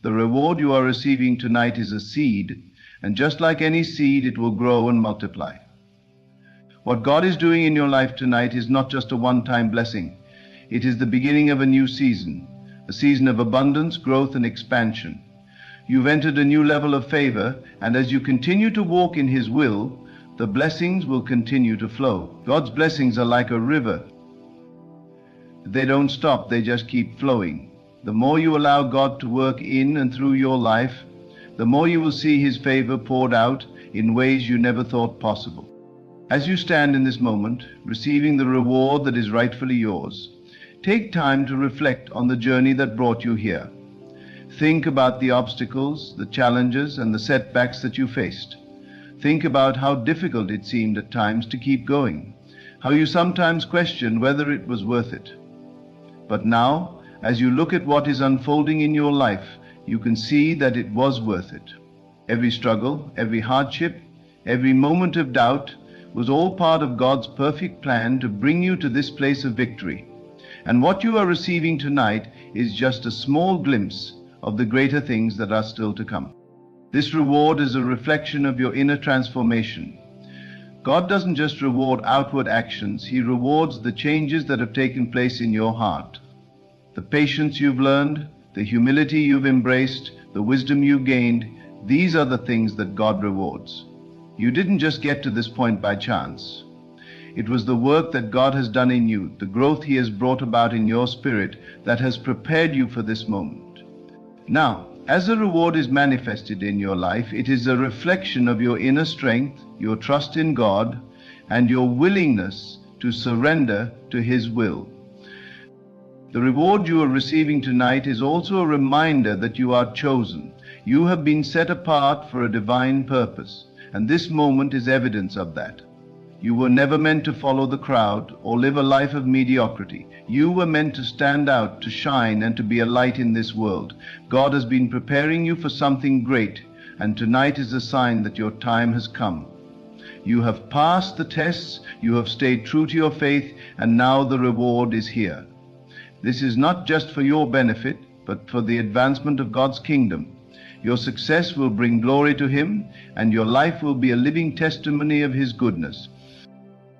The reward you are receiving tonight is a seed, and just like any seed, it will grow and multiply. What God is doing in your life tonight is not just a one-time blessing. It is the beginning of a new season, a season of abundance, growth, and expansion. You've entered a new level of favor, and as you continue to walk in His will, the blessings will continue to flow. God's blessings are like a river. They don't stop, they just keep flowing. The more you allow God to work in and through your life, the more you will see His favor poured out in ways you never thought possible. As you stand in this moment, receiving the reward that is rightfully yours, take time to reflect on the journey that brought you here. Think about the obstacles, the challenges, and the setbacks that you faced. Think about how difficult it seemed at times to keep going, how you sometimes questioned whether it was worth it. But now, as you look at what is unfolding in your life, you can see that it was worth it. Every struggle, every hardship, every moment of doubt was all part of God's perfect plan to bring you to this place of victory. And what you are receiving tonight is just a small glimpse of the greater things that are still to come. This reward is a reflection of your inner transformation. God doesn't just reward outward actions, He rewards the changes that have taken place in your heart. The patience you've learned, the humility you've embraced, the wisdom you've gained, these are the things that God rewards. You didn't just get to this point by chance. It was the work that God has done in you, the growth He has brought about in your spirit that has prepared you for this moment. Now, as the reward is manifested in your life, it is a reflection of your inner strength, your trust in God, and your willingness to surrender to His will. The reward you are receiving tonight is also a reminder that you are chosen. You have been set apart for a divine purpose, and this moment is evidence of that. You were never meant to follow the crowd or live a life of mediocrity. You were meant to stand out, to shine, and to be a light in this world. God has been preparing you for something great, and tonight is a sign that your time has come. You have passed the tests, you have stayed true to your faith, and now the reward is here. This is not just for your benefit, but for the advancement of God's kingdom. Your success will bring glory to Him, and your life will be a living testimony of His goodness.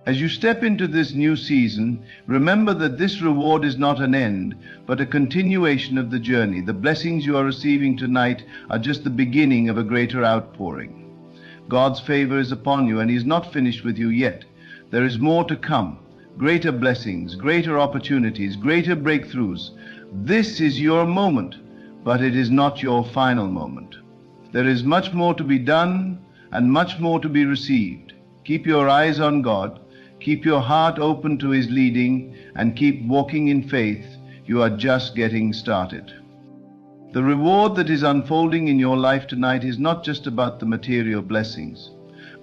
As you step into this new season, remember that this reward is not an end, but a continuation of the journey. The blessings you are receiving tonight are just the beginning of a greater outpouring. God's favor is upon you, and He is not finished with you yet. There is more to come. Greater blessings, greater opportunities, greater breakthroughs. This is your moment, but it is not your final moment. There is much more to be done and much more to be received. Keep your eyes on God. Keep your heart open to His leading and keep walking in faith. You are just getting started. The reward that is unfolding in your life tonight is not just about the material blessings,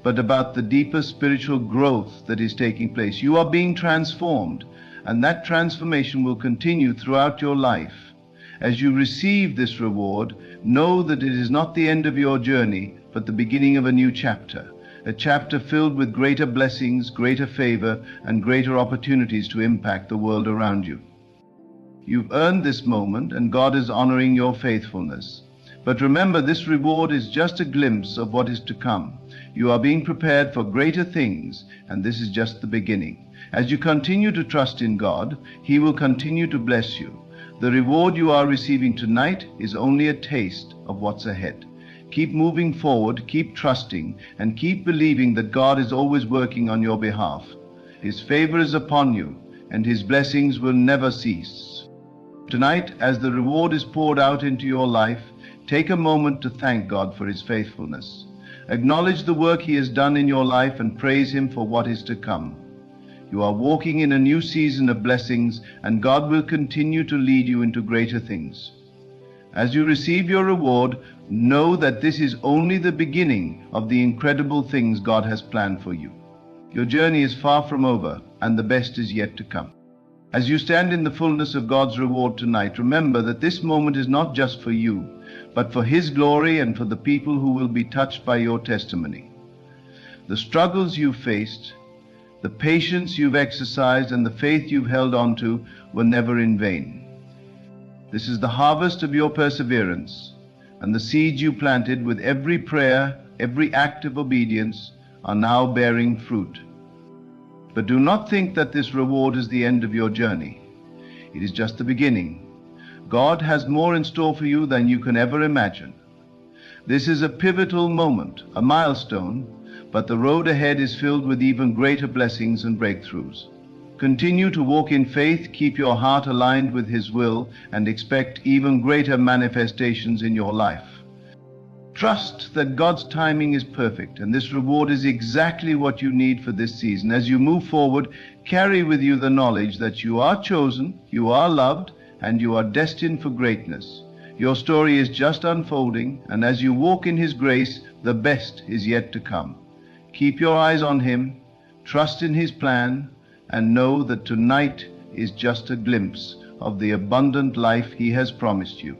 but about the deeper spiritual growth that is taking place. You are being transformed, and that transformation will continue throughout your life. As you receive this reward, know that it is not the end of your journey, but the beginning of a new chapter. A chapter filled with greater blessings, greater favor, and greater opportunities to impact the world around you. You've earned this moment, and God is honoring your faithfulness. But remember, this reward is just a glimpse of what is to come. You are being prepared for greater things, and this is just the beginning. As you continue to trust in God, He will continue to bless you. The reward you are receiving tonight is only a taste of what's ahead. Keep moving forward, keep trusting, and keep believing that God is always working on your behalf. His favor is upon you, and His blessings will never cease. Tonight, as the reward is poured out into your life, take a moment to thank God for His faithfulness. Acknowledge the work He has done in your life and praise Him for what is to come. You are walking in a new season of blessings, and God will continue to lead you into greater things. As you receive your reward, know that this is only the beginning of the incredible things God has planned for you. Your journey is far from over, and the best is yet to come. As you stand in the fullness of God's reward tonight, remember that this moment is not just for you, but for His glory and for the people who will be touched by your testimony. The struggles you've faced, the patience you've exercised, and the faith you've held on to were never in vain. This is the harvest of your perseverance, and the seeds you planted with every prayer, every act of obedience, are now bearing fruit. But do not think that this reward is the end of your journey. It is just the beginning. God has more in store for you than you can ever imagine. This is a pivotal moment, a milestone, but the road ahead is filled with even greater blessings and breakthroughs. Continue to walk in faith, keep your heart aligned with His will, and expect even greater manifestations in your life. Trust that God's timing is perfect, and this reward is exactly what you need for this season. As you move forward, carry with you the knowledge that you are chosen, you are loved, and you are destined for greatness. Your story is just unfolding, and as you walk in His grace, the best is yet to come. Keep your eyes on Him, trust in His plan, and know that tonight is just a glimpse of the abundant life He has promised you.